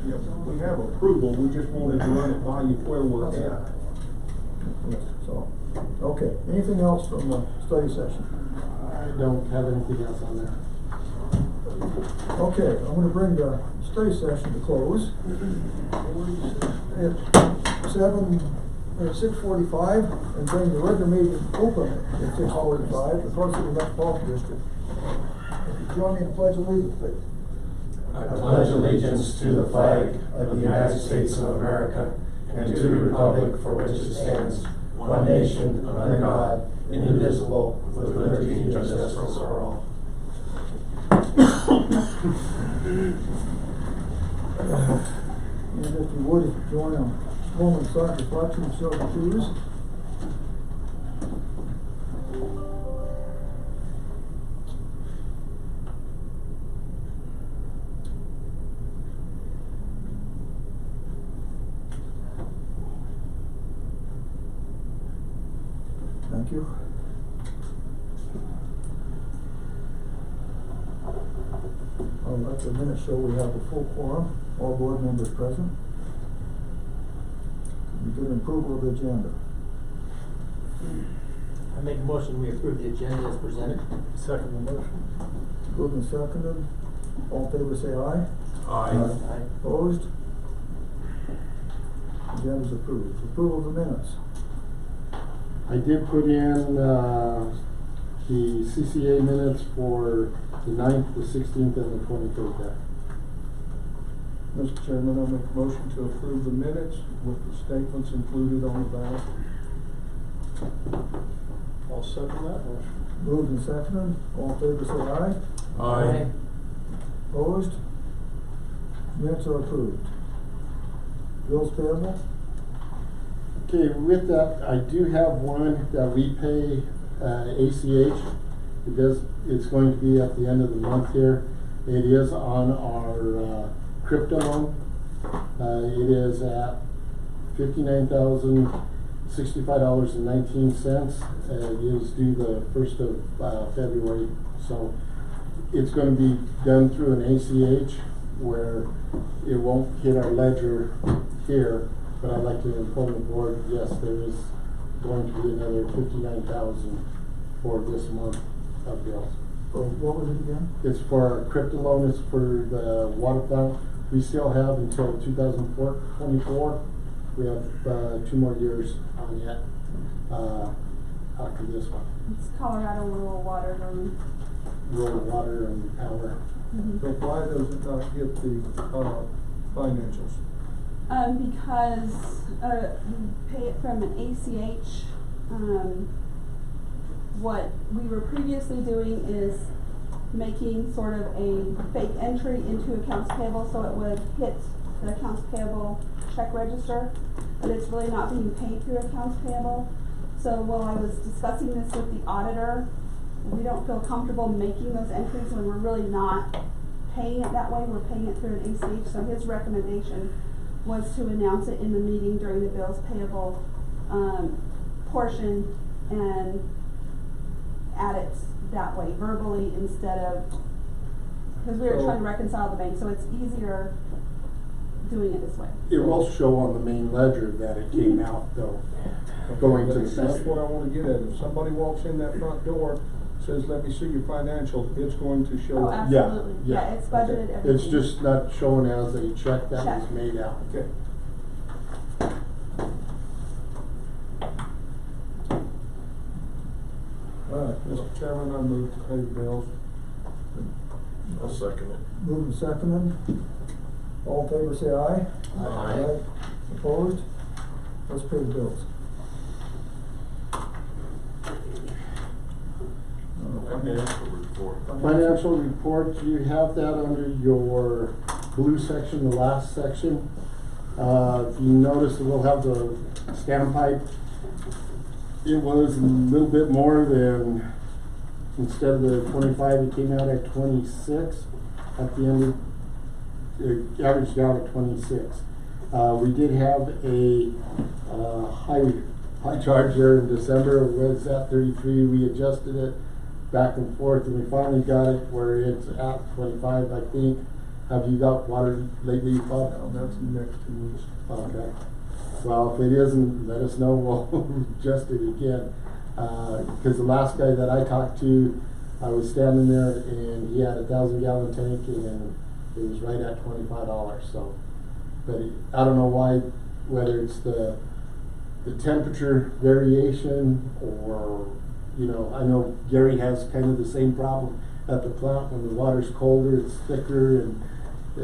Yep, we have approval, we just wanted to run it by you where we're at. so, okay, anything else from the study session? I don't have anything else on there. Okay, I'm gonna bring the study session to close. At 6:45, and bring the regular meeting open at 6:45, the Park City Metropolitan District. If you join me in the pledge of allegiance, please. I pledge allegiance to the flag of the United States of America and to the republic for which it stands, one nation, under God, indivisible, with liberty and justice for all. And if you would, join a moment of silent reflection, so please. Thank you. I'll let the minutes show we have a full quorum, all board members present. We get approval of the agenda. I make a motion, we approve the agenda as presented. Second the motion. Moved and seconded. All in favor say aye. Aye. Opposed? Agenda is approved. Approval of the minutes. I did put in, the CCA minutes for the 9th, the 16th, and the 23rd there. Mr. Chairman, I'll make a motion to approve the minutes with the statements included on the back. I'll second that motion. Moved and seconded. All in favor say aye. Aye. Opposed? Minutes are approved. Bills payable? Okay, with that, I do have one that we pay ACH because it's going to be at the end of the month here. It is on our crypto loan. It is at $59,065.19. It is due the 1st of February. So it's going to be done through an ACH where it won't hit our ledger here. But I'd like to inform the board, yes, there is going to be another $59,000 for this month of bills. What was it again? It's for our crypto loan, it's for the water plant. We still have until 2024. We have 2 more years on it after this one. It's Colorado Rural Water Loan. Rural water and power. So why does it not hit the financials? Because we pay it from an ACH. What we were previously doing is making sort of a fake entry into accounts payable so it would hit the accounts payable check register, but it's really not being paid through accounts payable. So while I was discussing this with the auditor, we don't feel comfortable making those entries when we're really not paying it that way. We're paying it through an ACH. So his recommendation was to announce it in the meeting during the bills payable portion and add it that way verbally instead of, because we were trying to reconcile the bank, so it's easier doing it this way. It will show on the main ledger that it came out though, going to the That's system. what I wanna get at. If somebody walks in that front door, says, let me see your financials, it's going to show Oh, up. absolutely. Yeah. Yeah, it's budgeted everything. It's just not shown as a check that was Check. made out. Okay. Alright, Mr. Chairman, I move to pay the bills. I'll second it. moved and seconded. All in favor say aye. Aye. Opposed? Let's pay the bills. Financial report. Financial report, you have that under your blue section, the last section. If you notice, we'll have the standpipe. It was a little bit more than, instead of the 25, it came out at 26 at the end of, it averaged out at 26. We did have a high charge there in December. It was at 33. We adjusted it back and forth, and we finally got it where it's at 25, I think. Have you got water lately, Bob? Now, that's the next 2 weeks. Okay. Well, if it isn't, let us know, we'll adjust it again. Because the last guy that I talked to, I was standing there and he had a 1,000-gallon tank and it was right at $25, so. But I don't know why, whether it's the temperature variation or, you know, I know Gary has kind of the same problem at the plant. When the water's colder, it's thicker and I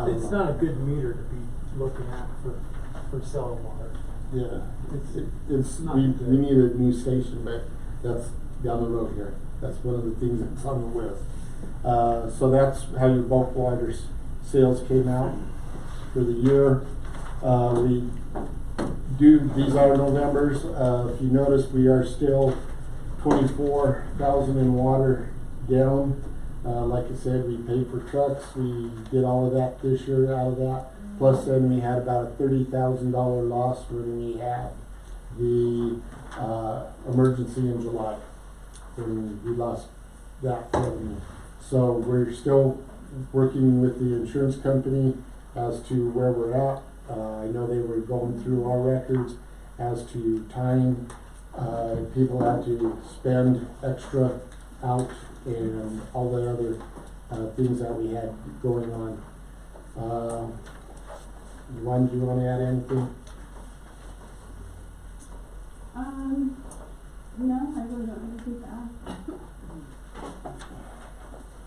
don't It's know. not a good meter to be looking at for for selling water. Yeah, It's it's, not we good. need a new station, but that's down the road here. That's one of the things that's on the list. So that's how your bulk water sales came out for the year. We do, these are no numbers. If you notice, we are still 24,000 in water down. Like I said, we paid for trucks. We did all of that this year out of that. Plus then we had about a $30,000 loss when we had the emergency in July, when we lost that revenue. So we're still working with the insurance company as to where we're at. I know they were going through our records as to time. People had to spend extra out and all the other things that we had going on. Ron, do you want to add anything? No, I really don't have anything to add.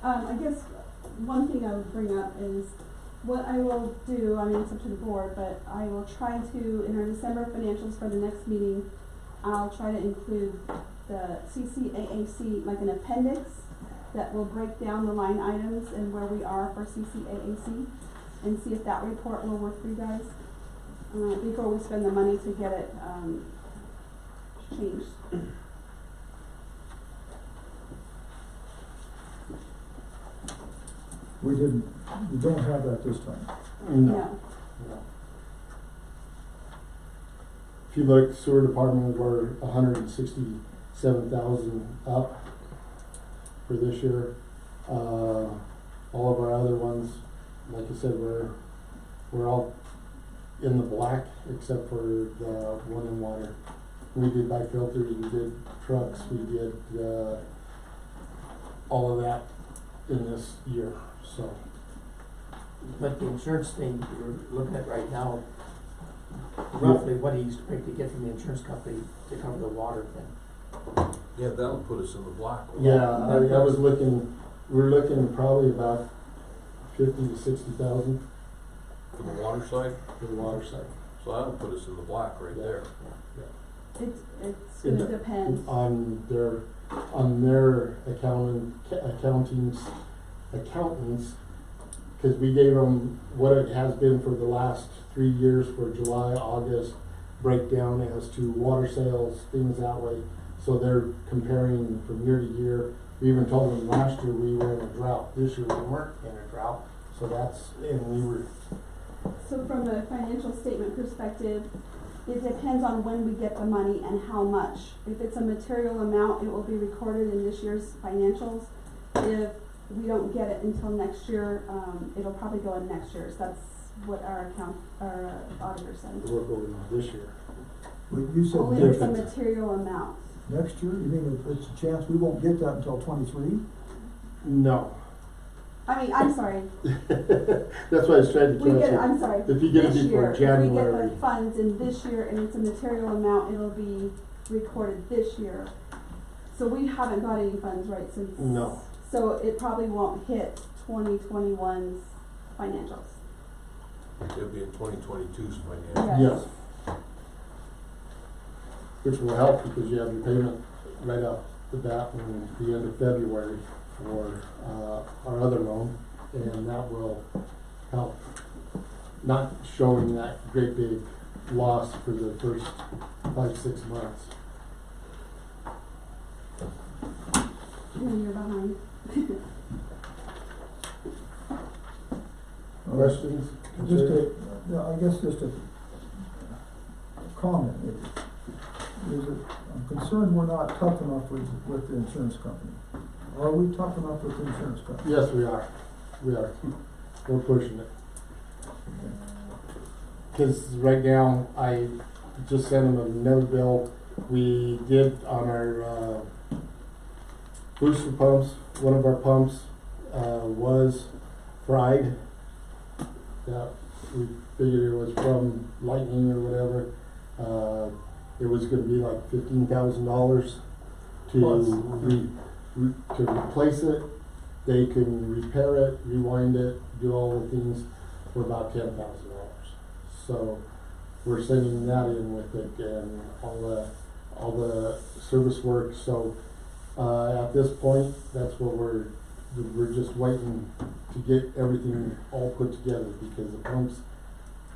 I guess one thing I would bring up is what I will do, I mean, it's up to the board, but I will try to, in our December financials for the next meeting, I'll try to include the CCAAC, like an appendix that will break down the line items and where we are for CCAAC, and see if that report will work for you guys, before we spend the money to get it, changed. We don't have that this time. No. No. If you look, sewer department, we're 167,000 up for this year. All of our other ones, like I said, we're all in the black except for the one in water. We did buy filters, we did trucks, we did all of that in this year, so. But the insurance thing you're looking at right now, roughly what do you expect to get from the insurance company to cover the water thing? Yeah, that'll put us in the black. Yeah, I was looking, we're looking probably about 50 to 60,000 For the water side, for the water side. so that'll put us in the black right there. It's gonna depend. On their accountants, because we gave them what it has been for the last 3 years for July, August, breakdown as to water sales, things that way. So they're comparing from year to year. We even told them last year we were in a drought. This year we weren't in a drought. So that's, and we were. So from a financial statement perspective, it depends on when we get the money and how much. If it's a material amount, it will be recorded in this year's financials. If we don't get it until next year, it'll probably go in next year's. That's what our auditor said. We're going this year. Well, you said Only if it's a different. material amount. next year, you mean it's a chance we won't get that until 23? No. I mean, I'm sorry. That's why I was trying to We catch get, it. I'm sorry. If you get it This before year, if January. we get the funds in this year and it's a material amount, it'll be recorded this year. So we haven't got any funds, right, since. No. So it probably won't hit 2021's financials. It'll be in 2022's financial. Yes. Yes. Which will help because you have your payment right off the bat in the end of February for our other loan, and that will help. Not showing that great big loss for the first 5-6 months. And you're behind. Questions? Just a, yeah, I guess just a comment. I'm concerned we're not tough enough with the insurance company. Are we tough enough with the insurance company? Yes, we are. We are. We're pushing it. Because right now, I just sent them another bill. We did on our booster pumps, one of our pumps was fried. That we figured it was from lightning or whatever. It was gonna be like $15,000 to replace it. They can repair it, rewind it, do all the things for about $10,000. So we're sending that in with it and all the service work, so, at this point, that's what we're just waiting to get everything all put together, because the pumps,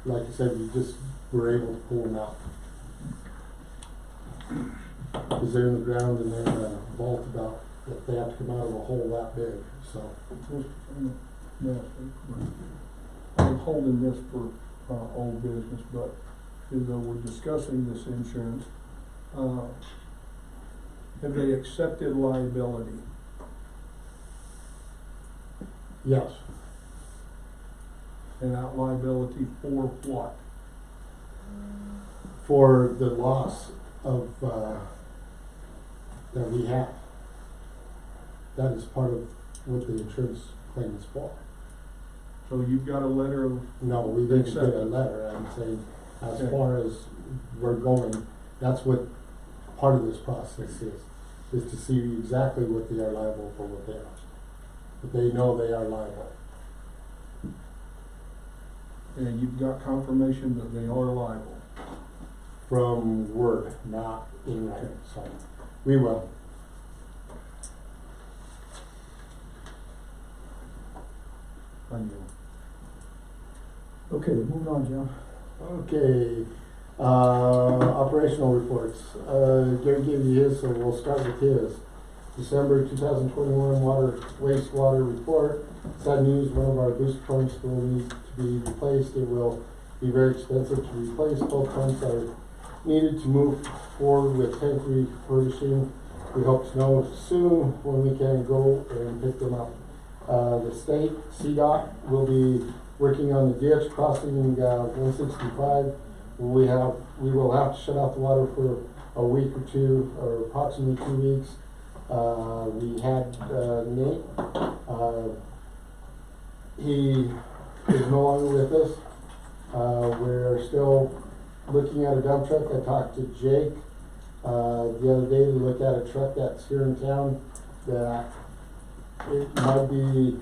like I said, we just were able to pull them out. Cause they're in the ground and they're in a vault about, that they have to come out of a hole that big, so. I'm holding this for, old business, but even though we're discussing this insurance, have they accepted liability? Yes, And that liability for what? for the loss of, that we have. That is part of what the insurance claim is for. So you've got a letter of, No, we didn't get a Accepted. letter, I'm saying, as Okay. far as we're going, that's what part of this process is to see exactly what they are liable for, what they are. But they know they are liable. and you've got confirmation that they are liable. From word, not in writing, so we will. Thank you. Okay, moving on, Jim. Okay, operational reports. Gary gave you his, so we'll start with his. December 2021 wastewater report. Sad news, one of our booster pumps will need to be replaced. It will be very expensive to replace. Both pumps are needed to move forward with tank refurbishing. We hope to know soon when we can go and pick them up. The state, CDOT, will be working on the ditch crossing 165. We will have to shut off the water for a week or two, or approximately 2 weeks. We had Nate. He is no longer with us. We're still looking at a dump truck. I talked to Jake the other day to look at a truck that's here in town that it might be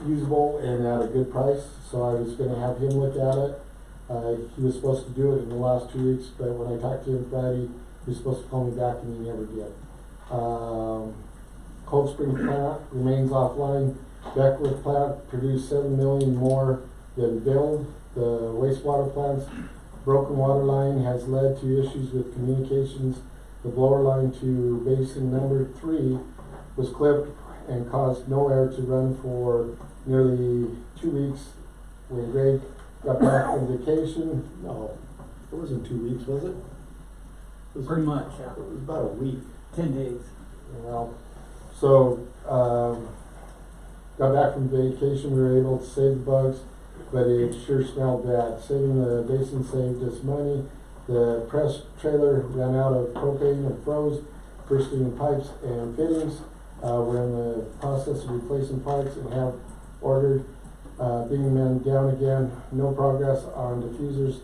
usable and at a good price, so I was gonna have him look at it. He was supposed to do it in the last 2 weeks, but when I talked to him Friday, he was supposed to call me back and he never did. Cold Spring plant remains offline. Beckwith plant produced 7 million more than billed. The wastewater plant's broken water line has led to issues with communications. The blower line to basin number 3 was clipped and caused no air to run for nearly 2 weeks. When Greg got back from vacation, no, it wasn't 2 weeks, was it? It was, Pretty much, yeah. it was about a week. 10 days. Well, so, got back from vacation, we were able to save the bugs, but it sure smelled bad. Saving the basin saved us money. The press trailer ran out of propane and froze, bursting pipes and fittings. We're in the process of replacing parts and have ordered, being men down again. No progress on diffusers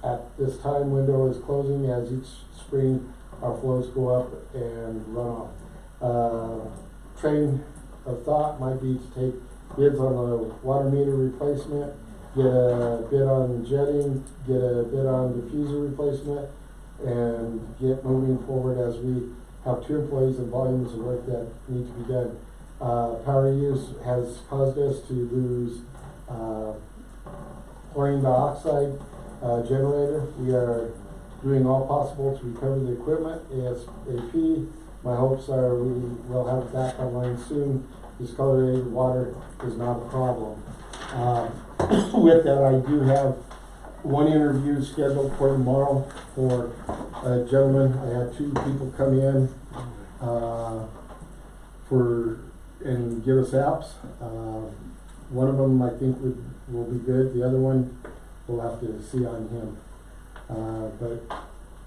at this time. Window is closing as each spring our flows go up and run off. Train of thought might be to take bids on the water meter replacement, get a bid on jetting, get a bid on diffuser replacement, and get moving forward as we have 2 employees and volumes of work that need to be done. Power use has caused us to lose chlorine dioxide generator. We are doing all possible to recover the equipment ASAP. My hopes are we will have it back online soon. Discolorated water is not a problem. With that, I do have one interview scheduled for tomorrow for a gentleman. I had 2 people come in and give us apps. One of them I think will be good. The other one we'll have to see on him. But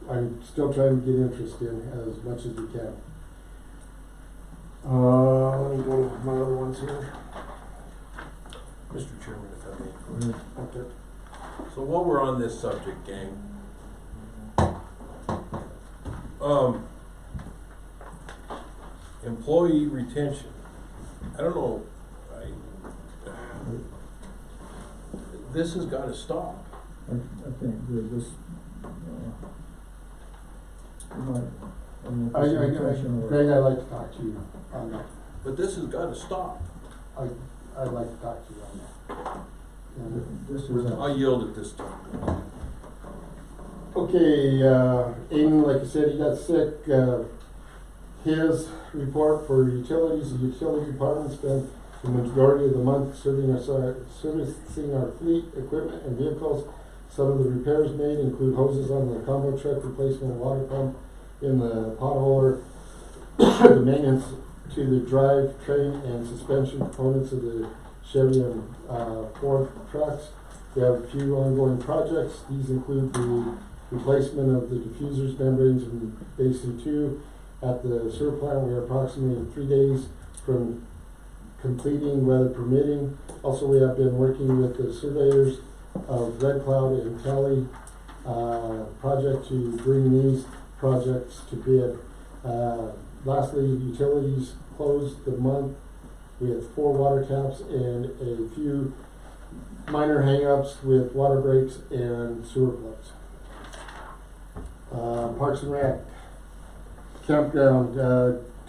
I'm still trying to get interest in as much as we can. Let me go to my other ones here. Mr. Chairman, if I may. Okay. So while we're on this subject, gang, employee retention. I don't know, this has gotta stop. I think that this, we might, I don't know if it's intentional or- Greg, I'd like to talk to you on that. But this has gotta stop. I'd like to talk to you on that. And- This is a. I yield at this time. Okay, Aiden, like I said, he got sick. His report for utilities, the utility department spent the majority of the month servicing our fleet, equipment, and vehicles. Some of the repairs made include hoses on the combo truck, replacement of water pump in the potholer, the maintenance to the drive train and suspension components of the Chevy and Ford trucks. We have a few ongoing projects. These include the replacement of the diffusers, membranes, and Basin 2 at the sewer plant. We are approximately 3 days from completing, weather permitting. Also, we have been working with the surveyors of Red Cloud and Tally project to bring these projects to bid. Lastly, utilities closed the month with 4 water taps and a few minor hang-ups with water breaks and sewer plugs. Parks and Rec campground,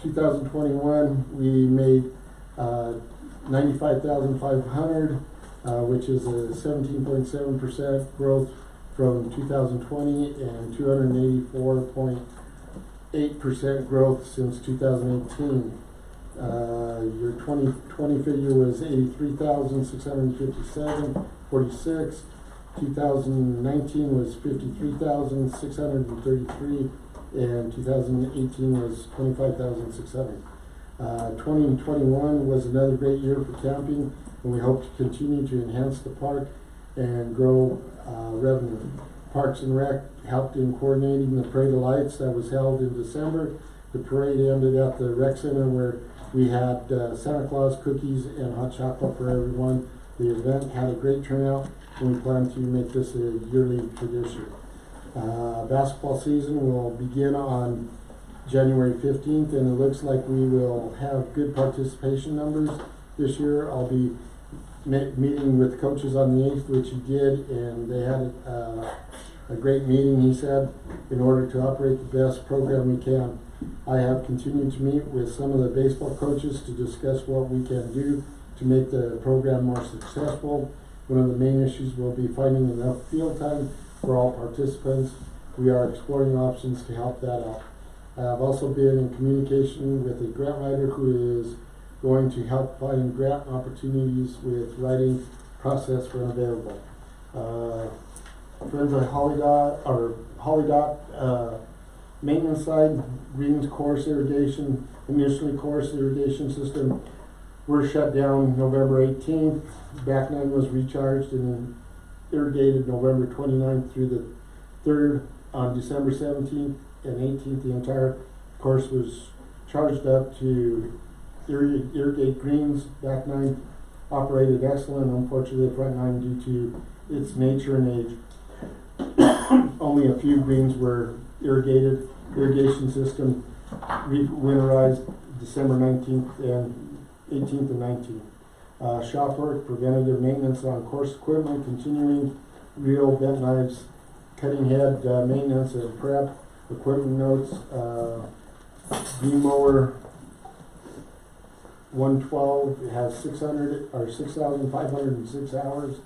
2021, we made 95,500, which is a 17.7% growth from 2020 and 284.8% growth since 2018. Your 2020 figure was 83,657.46. 2019 was 53,633, and 2018 was 25,600. 2021 was another great year for camping, and we hope to continue to enhance the park and grow revenue. Parks and Rec helped in coordinating the Parade of Lights that was held in December. The parade ended at the Rec Center where we had Santa Claus cookies and hot chocolate for everyone. The event had a great turnout, and we plan to make this a yearly tradition. Basketball season will begin on January 15th, and it looks like we will have good participation numbers this year. I'll be meeting with coaches on the 8th, which he did, and they had a great meeting, he said, in order to operate the best program we can. I have continued to meet with some of the baseball coaches to discuss what we can do to make the program more successful. One of the main issues will be finding enough field time for all participants. We are exploring options to help that out. I have also been in communication with a grant writer who is going to help find grant opportunities with writing process when available. Friends of Holly Dot maintenance side, Green's course irrigation, initially course irrigation system were shut down November 18th. Back 9 was recharged and irrigated November 29th through the 3rd. On December 17th and 18th, the entire course was charged up to irrigate greens. Back 9 operated excellent. Unfortunately, the front 9, due to its nature and age, only a few greens were irrigated. Irrigation system winterized December 19th and 18th and 19th. Shop work, preventative maintenance on course equipment, continuing reel, bent knives, cutting head maintenance and prep, equipment notes, beam mower 112 has 6,506 hours,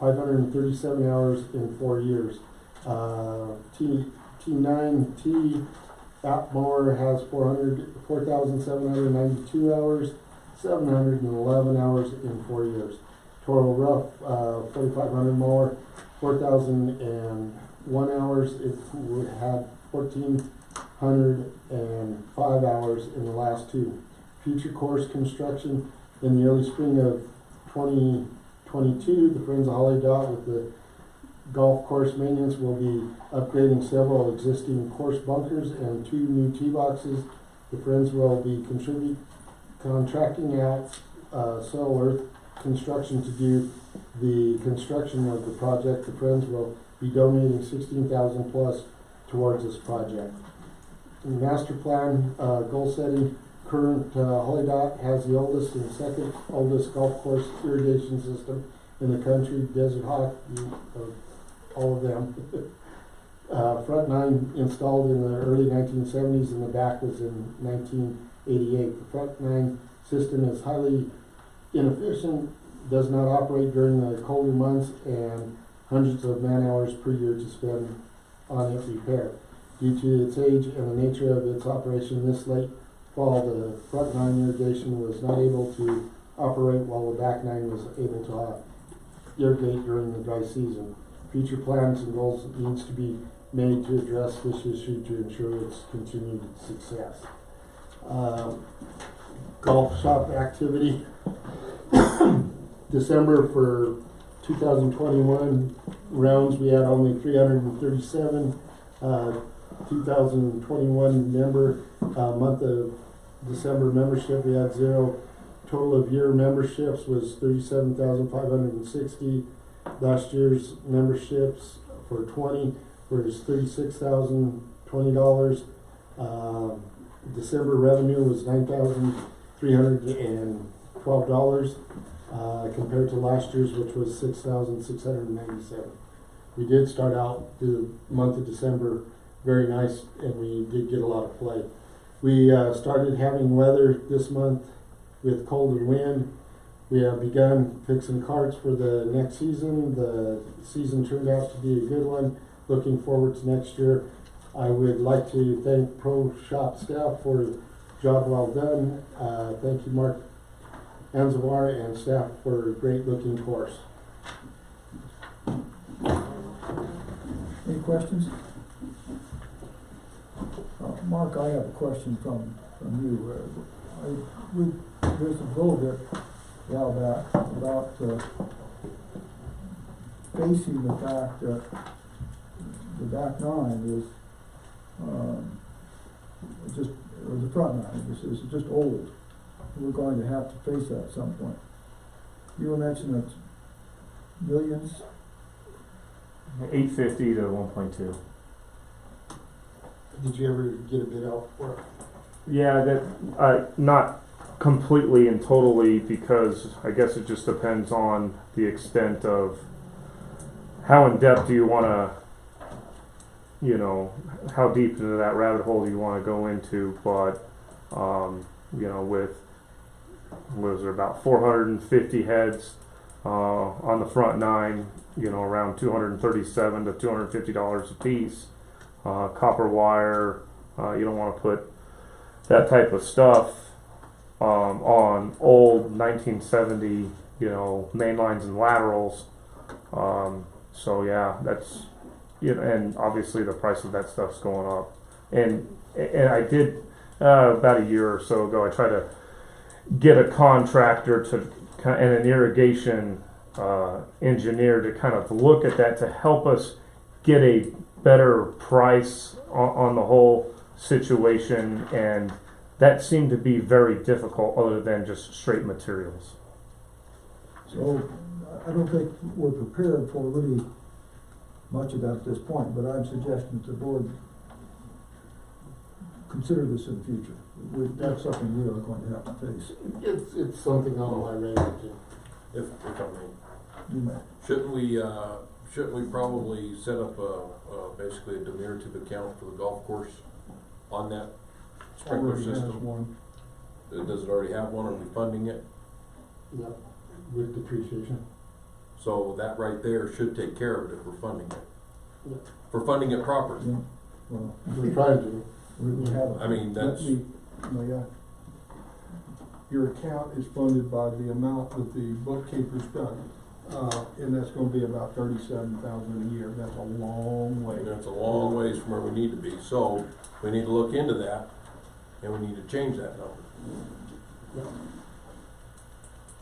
537 hours in 4 years. T9T app mower has 4,792 hours, 711 hours in 4 years. Total rough 4,500 mower, 4,001 hours. It had 1,405 hours in the last 2. Future course construction in the early spring of 2022. The Friends of Holly Dot with the golf course maintenance will be upgrading several existing course bunkers and 2 new tee boxes. The Friends will be contracting out Soil Earth Construction to do the construction of the project. The Friends will be donating $16,000 plus towards this project. Master plan goal setting. Current Holly Dot has the oldest and second oldest golf course irrigation system in the country, Desert Hawk, all of them. Front nine installed in the early 1970s, and the back was in 1988. The front nine system is highly inefficient, does not operate during the colder months, and hundreds of man hours per year to spend on its repair. Due to its age and the nature of its operation this late fall, the front nine irrigation was not able to operate while the back nine was able to irrigate during the dry season. Future plans and goals needs to be made to address this issue to ensure its continued success. Golf shop activity. December for 2021 rounds, we had only 337. 2021 month of December membership, we had 0. Total of year memberships was 37,560. Last year's memberships for 20 was $36,020. December revenue was $9,312 compared to last year's, which was $6,697. We did start out the month of December very nice, and we did get a lot of play. We started having weather this month with cold and wind. We have begun fixing carts for the next season. The season turned out to be a good one. Looking forward to next year. I would like to thank Pro Shop staff for a job well done. Thank you, Mark Anzavar and staff for a great looking course. Any questions? Mark, I have a question from you. We visited a little bit a while back about facing the fact that the back nine is or the front nine is just old. We're going to have to face that at some point. You were mentioning it's millions. 850 to 1.2. Did you ever get a bid out for it? Yeah, that not completely and totally, because I guess it just depends on the extent of how in depth do you want to, how deep into that rabbit hole do you want to go into. But with was there about 450 heads on the front nine, around $237 to $250 a piece. Copper wire, you don't want to put that type of stuff on old 1970, main lines and laterals. So yeah, that's, and obviously the price of that stuff's going up. And I did about a year or so ago, I tried to get a contractor and an irrigation engineer to kind of look at that to help us get a better price on the whole situation, and that seemed to be very difficult other than just straight materials. So I don't think we're prepared for really much of that at this point, but I'm suggesting that the board consider this in the future. That's something we are going to have to face. It's something on my radar too. If I may. You may. Shouldn't we probably set up basically a demurrer to the account for the golf course on that sprinkler Already has system? one. Does it already have one? Are we funding it? Yeah, with depreciation. So that right there should take care of it if we're funding it. Yeah. If we're funding it properly. Yeah. Well, We're trying to. we have. I mean, that's, Your account is funded by the amount that the bookkeeper's done, and that's gonna be about $37,000 a year. That's a long way. that's a long ways from where we need to be. So we need to look into that, and we need to change that number. Yeah.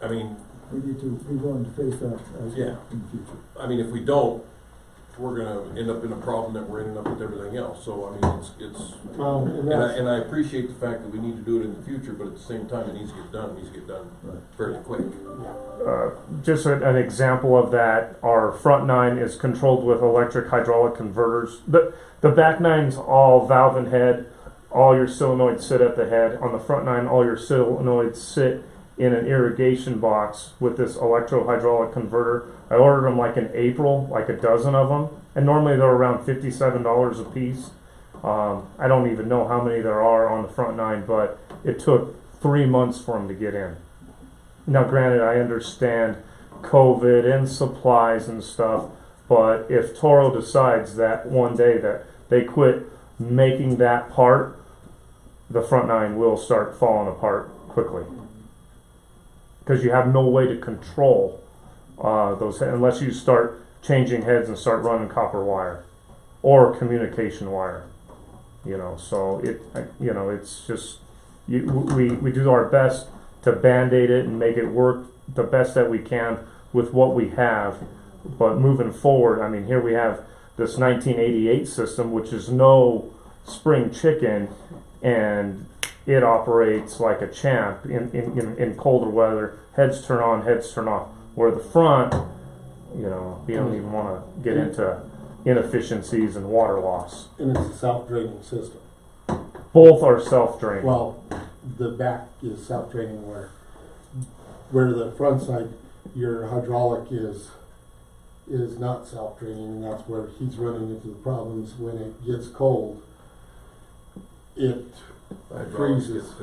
I mean, We need to be willing to face that as Yeah. in the future. I mean, if we don't, we're gonna end up in a problem that we're ending up with everything else. So I mean, it's Well, and I appreciate the fact that we need to do it in the future, but at the same time, it needs to get done. It needs to get done Right. fairly quick. Just an example of that, our front nine is controlled with electric hydraulic converters. The back nine's all valve and head. All your solenoids sit at the head. On the front nine, all your solenoids sit in an irrigation box with this electro-hydraulic converter. I ordered them like in April, like a dozen of them, and normally they're around $57 a piece. I don't even know how many there are on the front nine, but it took 3 months for them to get in. Now, granted, I understand COVID and supplies and stuff, but if Toro decides that one day that they quit making that part, the front nine will start falling apart quickly. Because you have no way to control those unless you start changing heads and start running copper wire or communication wire. So it's just we do our best to band-aid it and make it work the best that we can with what we have. But moving forward, I mean, here we have this 1988 system, which is no spring chicken, and it operates like a champ in colder weather. Heads turn on, heads turn off. Where the front, you don't even want to get into inefficiencies and water loss. And it's a self-draining system. Both are self-draining. Well, the back is self-draining where the front side, your hydraulic is not self-draining, and that's where he's running into the problems when it gets cold. It freezes.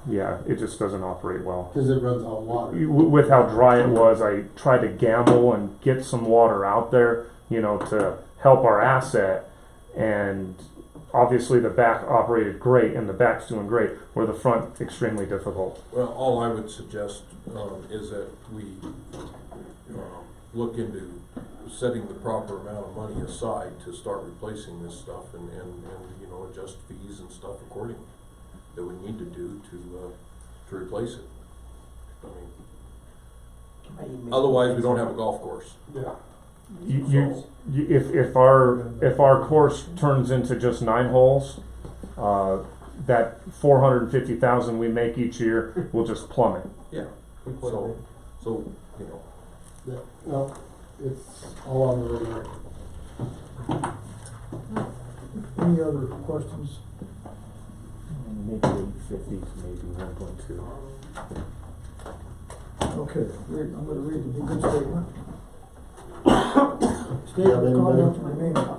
Yeah, it just doesn't operate well. Because it runs on water. With how dry it was, I tried to gamble and get some water out there, to help our asset, and obviously the back operated great, and the back's doing great, where the front extremely difficult. Well, all I would suggest is that we look into setting the proper amount of money aside to start replacing this stuff and adjust fees and stuff accordingly that we need to do to replace it. I mean, otherwise we don't have a golf course. Yeah. If our course turns into just 9 holes, that $450,000 we make each year will just plummet. Yeah. So Yeah. No, it's all on the radar. Any other questions? Maybe 850s, maybe 1.2. Okay, I'm gonna read the legal statement. Statement of conduct remaining.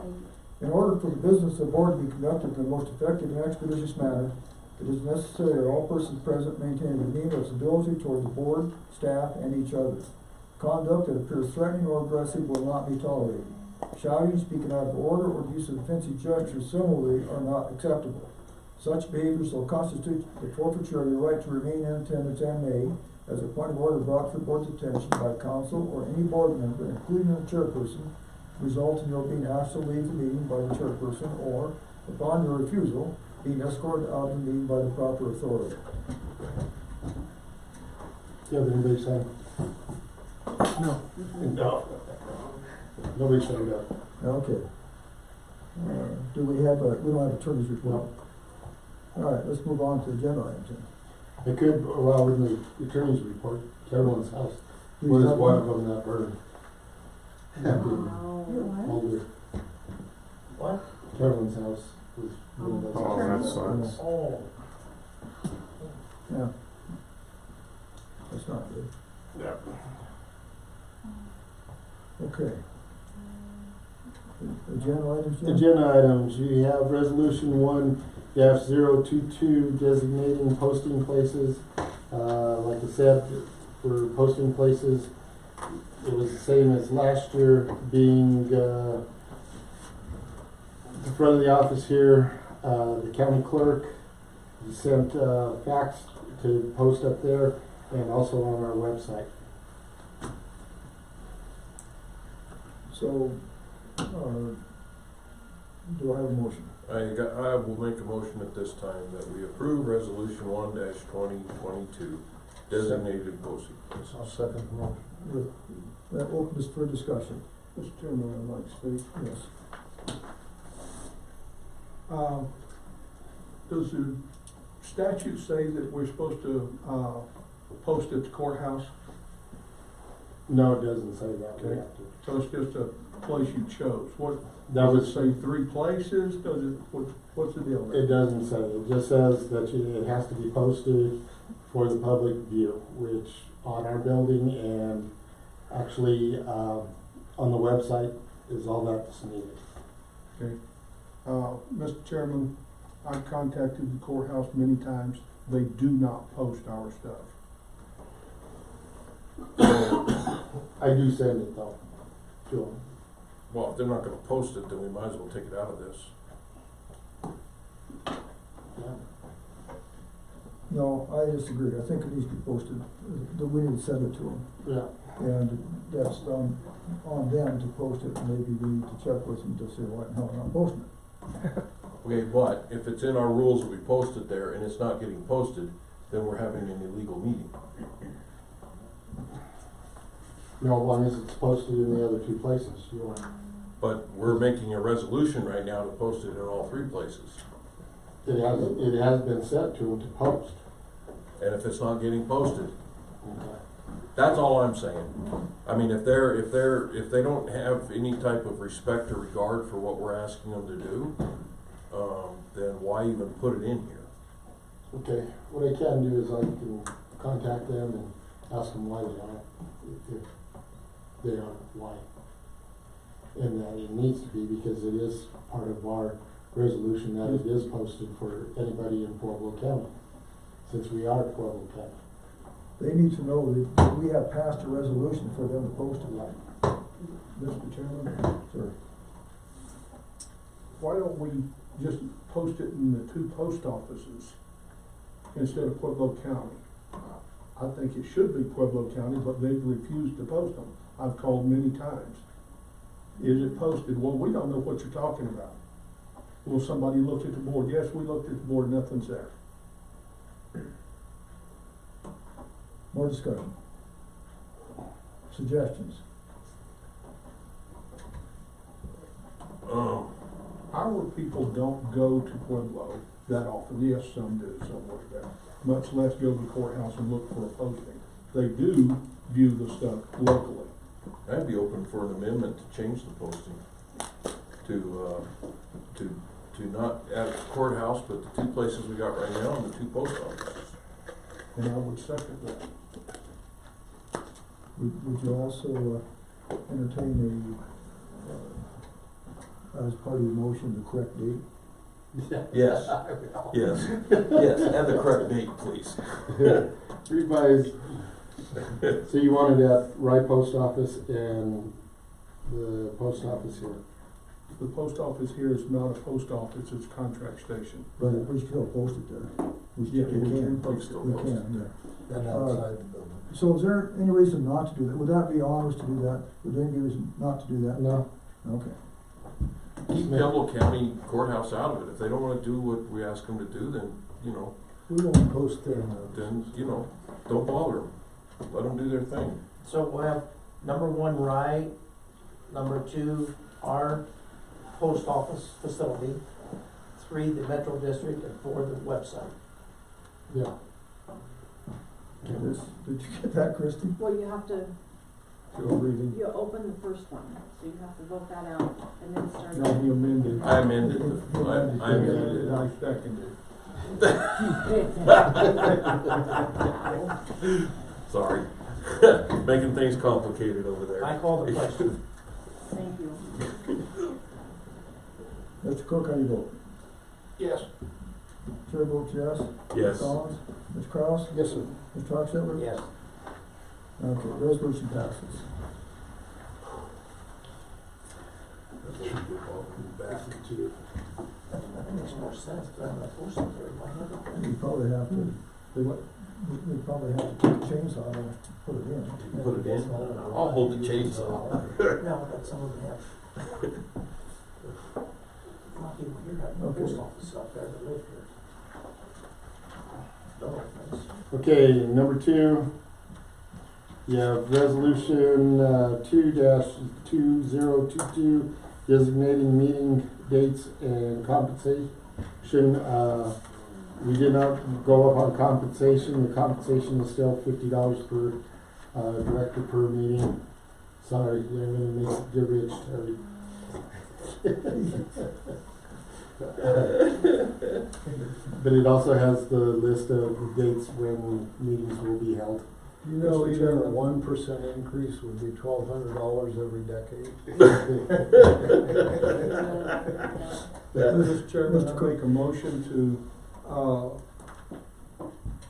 In order for the business of the board to be conducted in the most effective and expeditious manner, it is necessary that all persons present maintain a demeanor of civility toward the board, staff, and each other. Conduct that appears threatening or aggressive will not be tolerated. Shouting, speaking out of order, or use of offensive gestures similarly are not acceptable. Such behavior shall constitute the forfeiture of your right to remain in attendance and may, as a point of order brought to the board's attention by council or any board member, including the chairperson, result in your being asked to leave the meeting by the chairperson, or, upon your refusal, being escorted out of the meeting by the proper authority. Do you have anybody sign? No. No. Nobody signed up. Okay. Do we have we don't have attorney's report? No. All right, let's move on to agenda items then. It could, well, in the attorney's report, Carolyn's house Do you was have one one? of them that burned. Older. What? Carolyn's house was one of those. Oh, that sucks. Oh. Yeah. That's not good. Yeah. Okay. Agenda items, Jim? Agenda items, you have resolution 1-022 designating posting places. Like I said, for posting places, it was the same as last year, being the front of the office here, the county clerk sent fax to post up there, and also on our website. So, do I have a motion? I will make a motion at this time that we approve resolution 1-2022, designated posting places. I'll second the motion. That opens for discussion. Mr. Chairman, I'd like to speak. Yes. Does the statute say that we're supposed to post at the courthouse? No, it doesn't say that. We Okay. have to. So it's just a place you chose? What, That does was, it say 3 places? Does it, what's the deal there? it doesn't say, it just says that it has to be posted for the public view, which on our building and actually, on the website is all that's needed. Okay. Mr. Chairman, I've contacted the courthouse many times. They do not post our stuff. I do send it though, to them. Well, if they're not gonna post it, then we might as well take it out of this. Yeah. No, I disagree. I think it needs to be posted, that we need to send it to them. Yeah. And that's on them to post it, and maybe we need to check with them to say, why the hell they're not posting it? Okay, but if it's in our rules that we posted there and it's not getting posted, then we're having an illegal meeting. No, as long as it's posted in the other two places, you want. But we're making a resolution right now to post it in all three places. It has been sent to them to post. And if it's not getting posted, Okay. that's all I'm saying. I mean, if they don't have any type of respect or regard for what we're asking them to do, then why even put it in here? Okay, what I can do is I can contact them and ask them why they aren't, if they aren't, why. And that it needs to be, because it is part of our resolution that it is posted for anybody in Pueblo County, since we are Pueblo County. They need to know that we have passed a resolution for them to post it. Right. Mr. Chairman, sir. Why don't we just post it in the two post offices instead of Pueblo County? I think it should be Pueblo County, but they've refused to post them. I've called many times. Is it posted? Well, we don't know what you're talking about. Well, somebody looked at the board. Yes, we looked at the board, nothing's there. More discussion. Suggestions. Our people don't go to Pueblo that often. Yes, some do, some work there. Much less go to the courthouse and look for a posting. They do view the stuff locally. I'd be open for an amendment to change the posting to not at the courthouse, but the two places we got right now and the two post offices. And I would second that. Would you also entertain as part of your motion, the correct date? Yes, yes, yes, and the correct date, please. Revised. So you wanted that right post office and the post office here. The post office here is not a post office, it's a contract station. But we still post it there. Yeah, we can We post it. can, yeah. And outside the building. So is there any reason not to do that? Would that be onerous to do that? Would there be any reason not to do that? No. Okay. Keep Pueblo County courthouse out of it. If they don't wanna do what we ask them to do, then, We won't post there now. don't bother them. Let them do their thing. So we'll have number one, right, number two, our post office facility, three, the Metro District, and four, the website. Yeah. Did you get that, Christie? Well, you have to, Still reading. you open the first one, so you have to vote that out and then start. No, he amended. I amended I amended it. I seconded. Sorry. Making things complicated over there. I call the question. Thank you. Mr. Cook, how do you vote? Yes. Chair votes yes. Yes. Ms. Collins? Ms. Kraus? Yes, sir. Ms. Troxel? Yes. Okay, resolution passes. Back to. That makes more sense, because I'm not forced to carry my hand. We probably have to, we probably have to take a chainsaw and put it in. Put it in. I'll hold the chainsaw. No, but some of them have. Not people here have no Okay. post office out there that live here. No offense. Okay, number two, you have resolution, 2-2022, designating meeting dates and compensation. We did not go up on compensation. The compensation is still $50 per, director per meeting. Sorry, you're gonna make it get rich, Terry. But it also has the list of the dates when meetings will be held. You know, Mr. even a Chairman. 1% increase would be $1,200 every decade. Mr. Chairman, Mr. I Cook. make a motion to,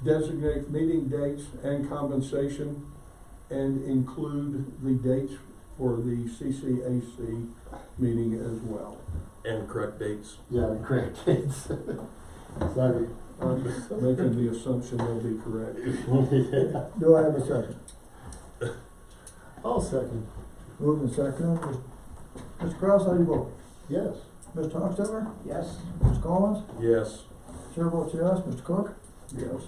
designate meeting dates and compensation and include the dates for the CCAC meeting as well. And correct dates. Yeah, correct dates. Sorry. I'm just making the assumption they'll be correct. Yeah. Do I have a second? I'll second. Moved and seconded. Mr. Kraus, how do you vote? Yes. Mr. Hochstetter? Yes, Ms. Collins? Yes. Chair votes yes. Mr. Cook? Yes.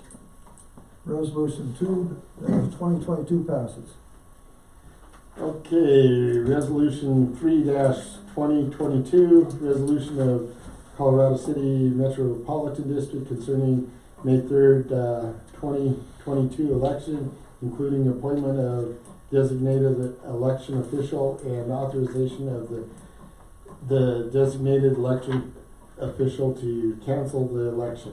Resolution 2-2022 passes. Okay, resolution 3-2022, resolution of Colorado City Metropolitan District concerning May 3rd, 2022 election, including appointment of designated election official and authorization of the designated election official to cancel the election.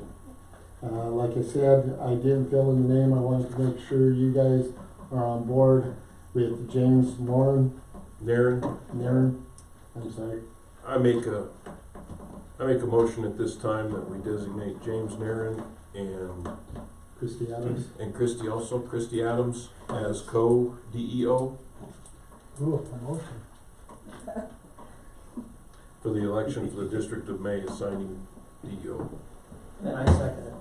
Like I said, I didn't fill in the name. I wanted to make sure you guys are on board with James Naren. I'm sorry. I make a motion at this time that we designate James Naren and Christy Adams. Christy Adams as co-DEO Ooh, promotion. for the election for the District of May assigning DEO. and I second it.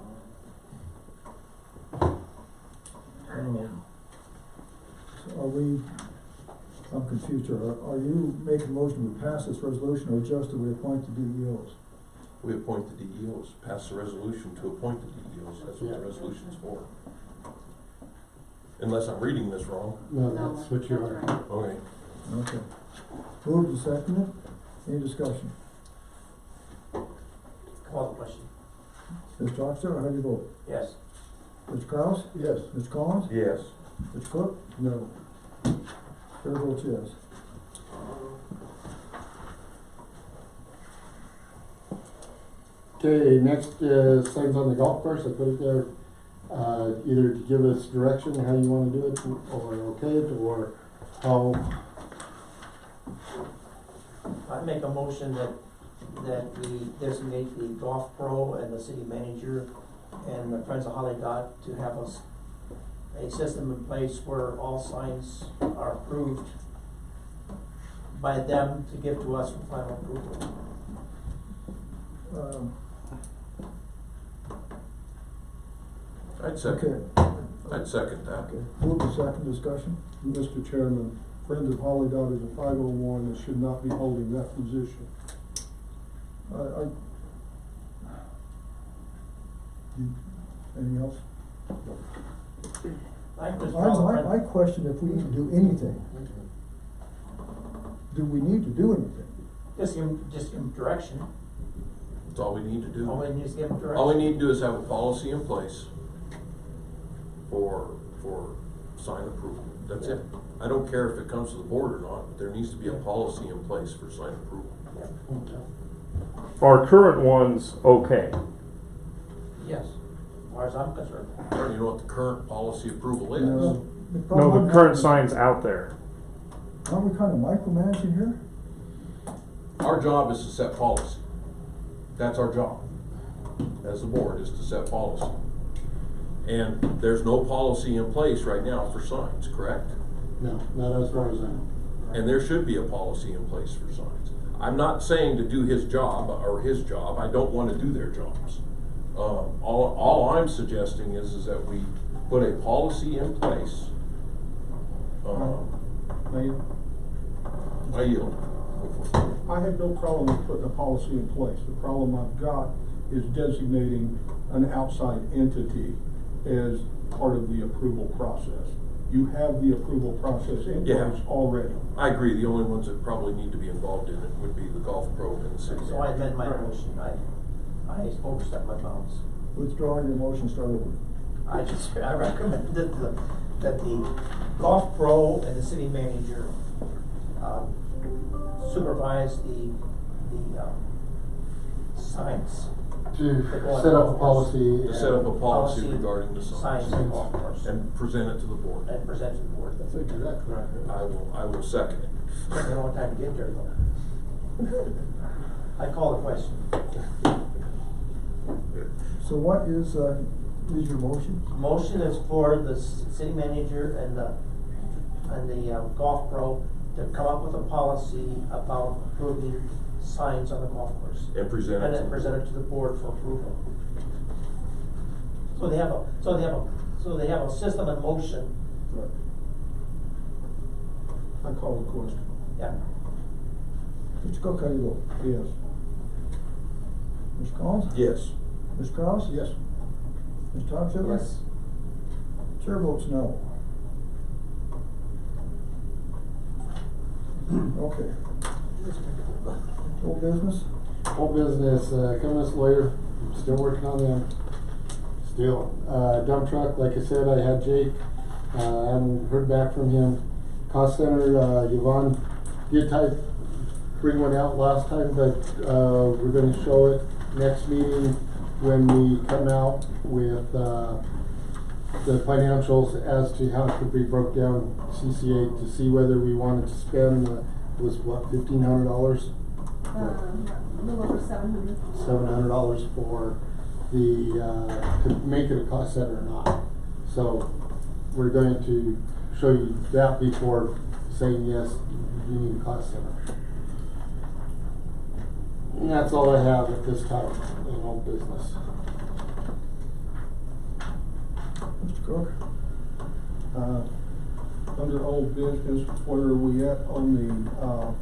I'm confused here. Are you making a motion to pass this resolution or just that we appoint the DEOs? We appoint the DEOs, pass the resolution to appoint the DEOs, that's what the resolution's for. Unless I'm reading this wrong. No, No, that's what you that's are. right. Okay. Okay. Moved and seconded. Any discussion? Call the question. Mr. Hochstetter, how do you vote? Yes, Mr. Kraus? Yes. Ms. Collins? Yes. Mr. Cook? No. Chair votes yes. Okay, next, signs on the golf course. I put it there, either to give us direction how you wanna do it, or okay it, or how, I make a motion that we designate the golf pro and the city manager and the Friends of Holly Dot to have a system in place where all signs are approved by them to give to us for final approval. I'd second, Okay, I'd second that. okay. Moved and seconded. Discussion? Mr. Chairman, Friends of Holly Dot is a 501 and should not be holding that position. Anything else? I just follow I Friends- question if we need to do anything. Do we need to do anything? Just give them direction. That's all we need to do. All we need is give them direction. All we need to do is have a policy in place for sign approval. That's it. I don't care if it comes to the board or not, but there needs to be a policy in place for sign approval. Our current one's okay. Yes, as far as I'm concerned. Or you know what the current policy approval is? No, No, the current sign's out there. Aren't we kind of micromanaging here? Our job is to set policy. That's our job, as the board, is to set policy. And there's no policy in place right now for signs, correct? no, not as far as I know. And there should be a policy in place for signs. I'm not saying to do his job or his job, I don't wanna do their jobs. All I'm suggesting is that we put a policy in place. Mayor, I yield. I have no problem with putting a policy in place. The problem I've got is designating an outside entity as part of the approval process. You have the approval process in Yeah. place already. I agree, the only ones that probably need to be involved in it would be the golf pro and the city. So I amend my motion. I overstepped my bounds. Withdraw your motion, start over. I recommend that the golf pro and the city manager, supervise the signs. To set up a policy. To set up a policy Policy, regarding the Signs on golf course. and present it to the board. And present to the board. That's exactly right. I will second it. Taking a long time to get there though. I call the question. So what is your motion? Motion is for the city manager and the golf pro to come up with a policy about approving signs on the golf course. And present it And to then the present it board. to the board for approval. So they have a system in motion, Right. I call the question. yeah. Mr. Cook, how do you vote? Yes. Mr. Collins? Yes. Ms. Kraus? Yes. Ms. Topsfield? Yes. Chair votes no. Okay. Old business? Whole business, Cummins lawyer, still working on them. Still, dump truck, like I said, I had Jake, I haven't heard back from him. Cost center, Yvonne did bring one out last time, but, we're gonna show it next meeting when we come out with, the financials as to how it could be broke down CCA to see whether we wanted to spend, was what, $1,500? A little over 700. $700 for the, to make it a cost center or not. So, we're going to show you that before saying yes, you need a cost center. And that's all I have at this time in old business. Mr. Cook? Under old business, where are we at on the,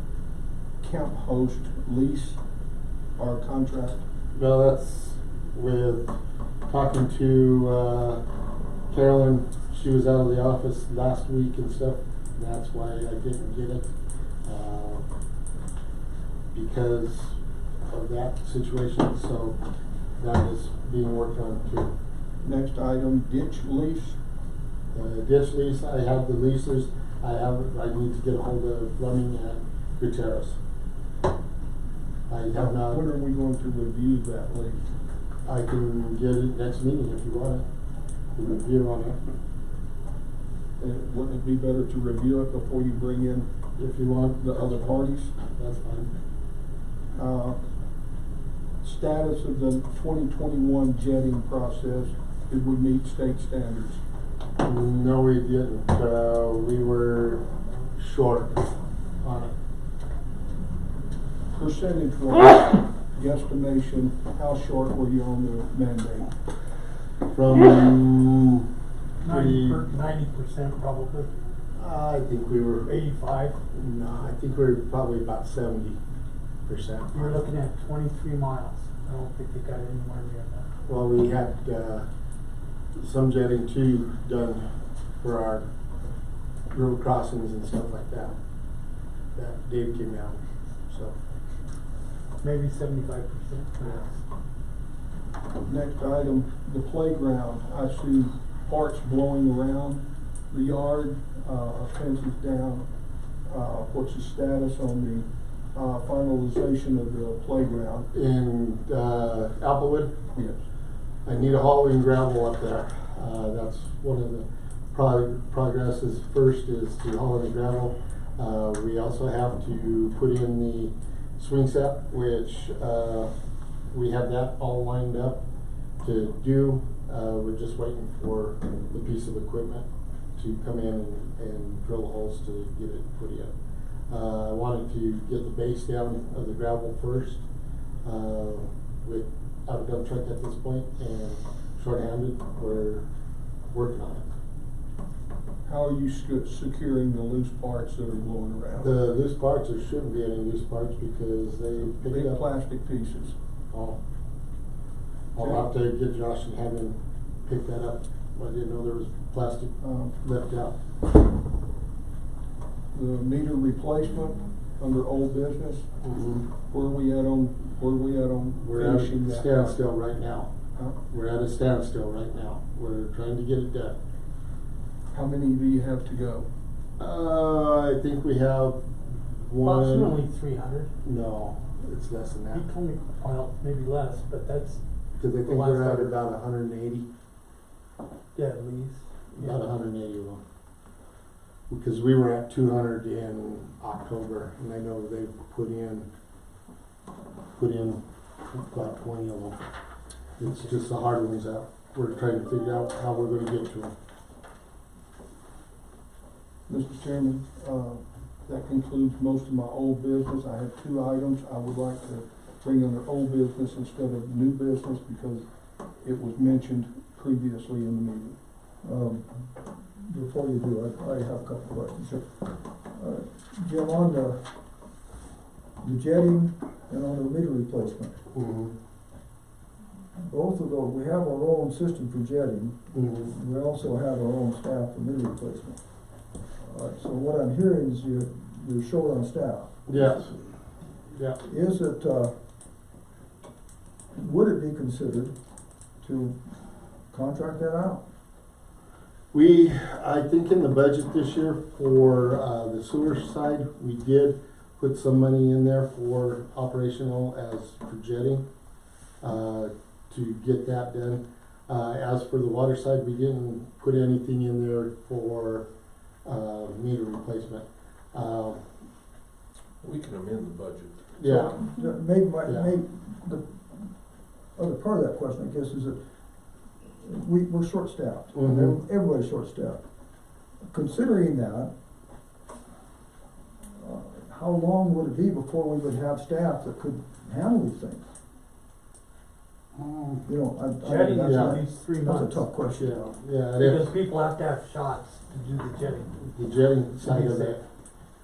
camp host lease or contract? Well, that's with talking to, Carolyn, she was out of the office last week and stuff, that's why I didn't get it. Because of that situation, so that is being worked on too. Next item, ditch lease. Ditch lease, I have the leases, I need to get a hold of Fleming and Gutierrez. I have not, When are we going to review that lease? I can get it next meeting if you want it, the review on it, Wouldn't it be better to review it before you bring in if you want. the other parties? That's fine. Status of the 2021 jetting process, did we meet state standards? No, we didn't, we were short on it. Percentage wise, guesstimation, how short were you on the mandate? From pretty, 90% probably, I think we were, 85. no, I think we were probably about 70%. You're looking at 23 miles. I don't think they got anywhere near that. Well, we had, some jetting too done for our river crossings and stuff like that. That Dave came out, so. Maybe 75%. Next item, the playground, I see parts blowing around the yard, fences down. What's the status on the, finalization of the playground? In, Applewood, Yes. I need a hauling gravel up there. That's one of the progresses. First is to haul in the gravel. We also have to put in the swing set, which, we have that all lined up to do. We're just waiting for the piece of equipment to come in and drill holes to get it put in. I wanted to get the base down of the gravel first, without a dump truck at this point, and short-handed, we're working on it. How are you securing the loose parts that are blowing around? The loose parts, there shouldn't be any loose parts because they picked Big up. plastic pieces. Oh. I'll have to get Josh and have him pick that up. I didn't know there was plastic left out. The meter replacement under old business, where are we at on We're at finishing a that? standstill right now. Huh? We're at a standstill right now. We're trying to get it done. How many do you have to go? I think we have Approximately 300. No, it's less than that. He told me, well, maybe less, but that's, Because I think last they're at time. about 180, yeah, at least. about 180 of them. Because we were at 200 in October, and I know they've put in about 20 of them. It's just the hard ones that we're trying to figure out how we're gonna get to them. Mr. Chairman, that concludes most of my old business. I have 2 items I would like to bring under old business instead of new business because it was mentioned previously in the meeting. Before you do, I have a couple of questions. Jim, on the jetting and on the meter replacement, both of those, we have our own system for jetting. We also have our own staff for meter replacement. So what I'm hearing is you're short on staff. Yes. Yeah. Is it, would it be considered to contract that out? I think in the budget this year for the sewer side, we did put some money in there for operational as for jetting, to get that done. As for the water side, we didn't put anything in there for meter replacement. We can amend the budget. Yeah. The other part of that question, I guess, is that we're short-staffed. Mhm. Everybody's short-staffed. Considering that, how long would it be before we would have staff that could handle these things? You know, Jetting is yeah. at least 3 that's a months. tough question. Yeah, it is. Because people have to have shots to do the jetting. The jetting side of safe. it,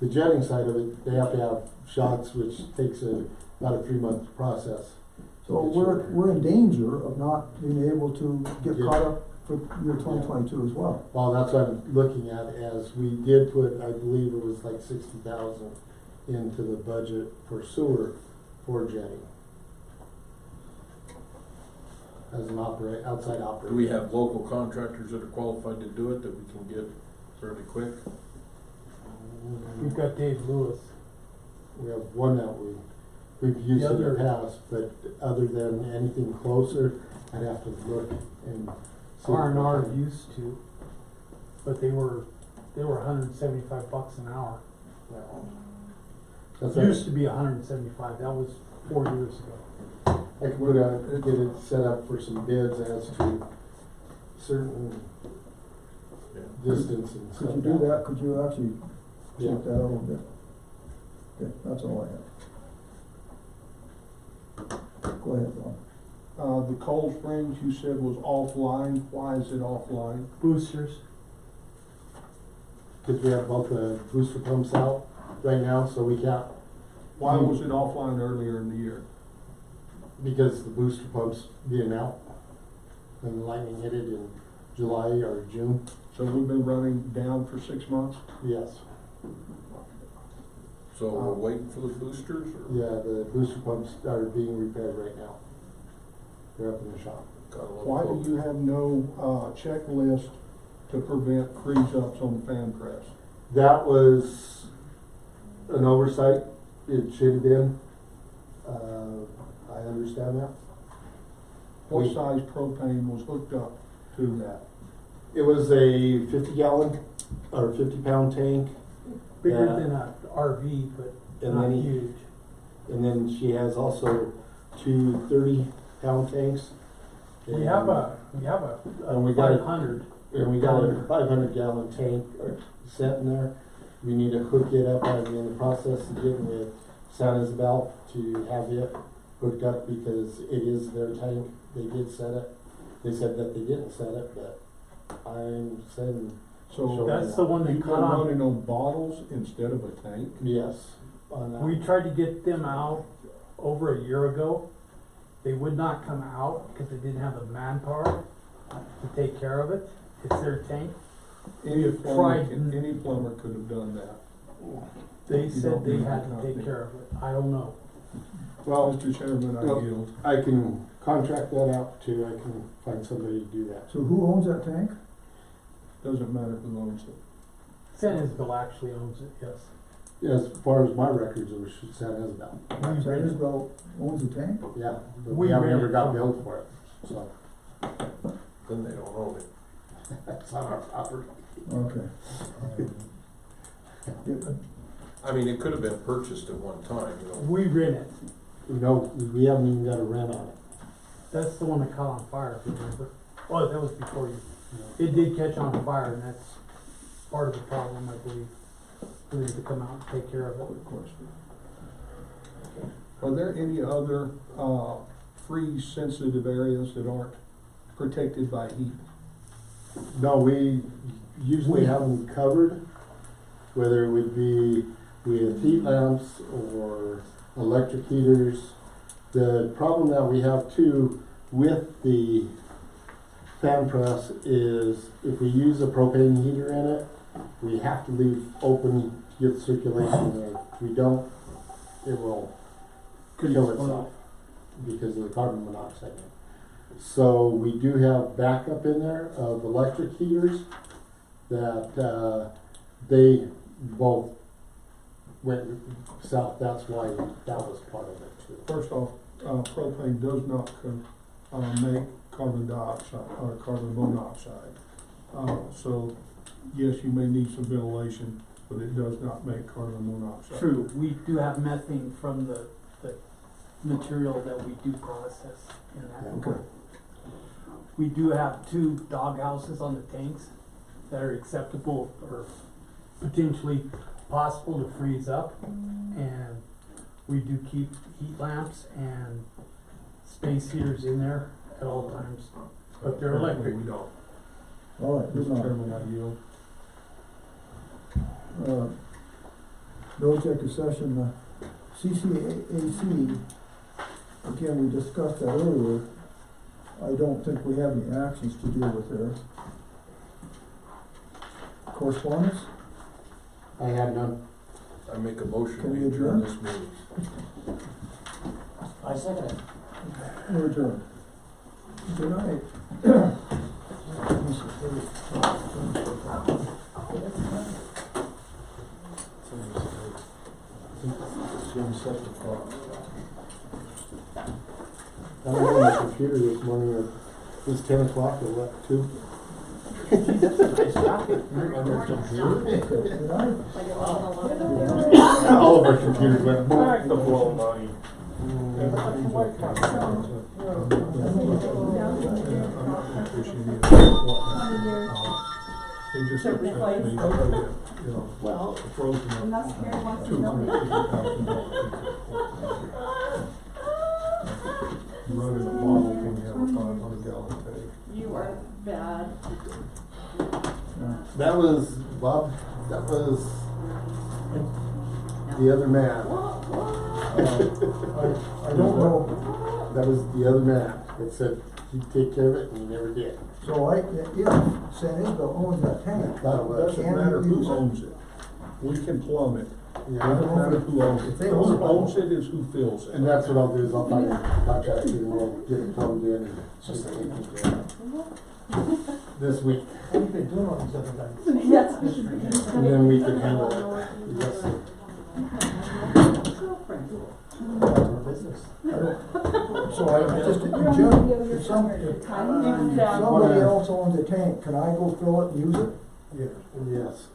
the jetting side of it, they have to have shots, which takes about a 3-month process. So we're in danger of not being able to get Yeah. caught up for year 2022 as well. Well, that's what I'm looking at, as we did put, I believe it was like 60,000 into the budget for sewer for jetting. As an outside operator. Do we have local contractors that are qualified to do it that we can get fairly quick? We've got Dave Lewis. We have one that we've used The in the other- past, but other than anything closer, I'd have to look and see. R&R used to, but they were $175 an hour. That's It used to be 175. That was 4 years ago. I could get it set up for some bids as to certain Yeah. distance and stuff. Could you do that? Could you actually Yeah. check that out a little bit? Okay, that's all I have. Go ahead, Don. The Cold Springs you said was offline. Why is it offline? Boosters. Cause we have both the booster pumps out right now, so we can't, Why was it offline earlier in the year? because the booster pumps being out and lightning hit it in July or June. So we've been running down for 6 months? Yes. So we're waiting for the boosters or? Yeah, the booster pumps are being repaired right now. They're up in the shop. Gotta look Why do close. you have no checklist to prevent freeze-ups on the fan press? That was an oversight. It should have been. I understand that. What We- size propane was hooked up to that? It was a 50-gallon or 50-pound tank, Bigger Yeah. than a RV, but and not then huge. and then she has also 2 30-pound tanks. We have a And we got a- 500. And we got a 500-gallon tank set in there. We need to hook it up. I'm in the process of getting with San Isabel to have it hooked up because it is their tank. They did set it. They said that they didn't set it, but I'm saying So That's the one that you've caught been on. running on bottles instead of a tank? yes on that. We tried to get them out over a year ago. They would not come out because they didn't have the manpower to take care of it. It's their tank. Any have plumber, tried- any plumber could have done that. They You said don't they need had a to company. take care of it. I don't know. Well, Mr. Chairman, I well, yield. I can contract that out too. I can find somebody to do that. So who owns that tank? Doesn't matter who owns it. San Isabel actually owns it, yes. as far as my records, it was San Isabel. San Isabel owns the tank? Yeah, but We we haven't ran ever it got from- billed for it, so Then they don't own it. that's on our property. Okay. I mean, it could have been purchased at one time, you know. We rent it. No, we haven't even got a rent on it. That's the one that caught on fire, if you remember. Oh, that was before you. It did catch on fire, and that's part of the problem, I believe. We need to come out and take care of it. Of course. Are there any other, freeze sensitive areas that aren't protected by heat? No, we usually have them covered, whether it would be with heat lamps or electric heaters. The problem that we have too with the fan press is if we use a propane heater in it, we have to leave open to get circulation there. If we don't, it will kill itself because of the carbon monoxide. So we do have backup in there of electric heaters that they both went south. That's why that was part of it too. First off, propane does not make carbon dioxide or carbon monoxide. So yes, you may need some ventilation, but it does not make carbon monoxide. True, we do have methane from the material that we do process in that. Okay. We do have 2 dog houses on the tanks that are acceptable or potentially possible to freeze up. And we do keep heat lamps and space heaters in there at all times, but they're electric. We don't. All right, good Mr. enough. Chairman, I yield. No executive session, CCAC, again, we discussed that earlier. I don't think we have any actions to deal with there. Correspondence? I had none. I make a motion, Can we we adjourn adjourn? this meeting. I second it. We're adjourned. Good night. I was on my computer this morning, it was 10 o'clock or what, 2? All of our computers went Back to blow money. They just expect me to, you know, Well, frozen up. unless Gary wants to know. Running a bottle when you have a 500-gallon tank. You are bad. That was, Bob, that was the other man. I don't know, That was the other man that said he'd take care of it and he never did. so if San Isabel owns that tank, Thought it was. Doesn't matter who owns it. We can plumb it. Yeah. Doesn't matter who owns it. If they Who own it. owns it is who fills it. And that's what I'll do is I'll find a contractor and we'll get it plumbed in and just take it care of. This week, What have you been doing all these other guys? Yes. and then we can handle it. Yes. Business. so I just, in general, if somebody else owns a tank, can I go fill it and use it? Yes.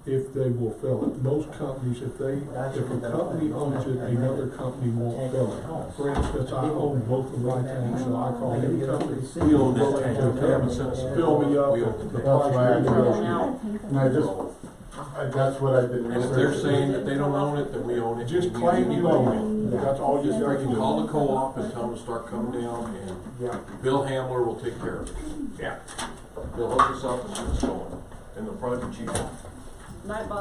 If they will fill it. Most companies, if a company owns it, another company won't fill it. For instance, I own both of my tanks, so I call any company. We own that tank, if they haven't sent us a bill, Fill me up. we own the That's tank. why I Now. and I just, that's what I've been And if they're researching. saying that they don't own it, then we own it. Just We claim you own own it. That's all you Just got to freaking call do. the co-op and tell them to start coming down, and Yeah. Bill Hamler will take care of it. Yeah. They'll hook us up and get us going, and they'll probably be cheaper. Night, Bob.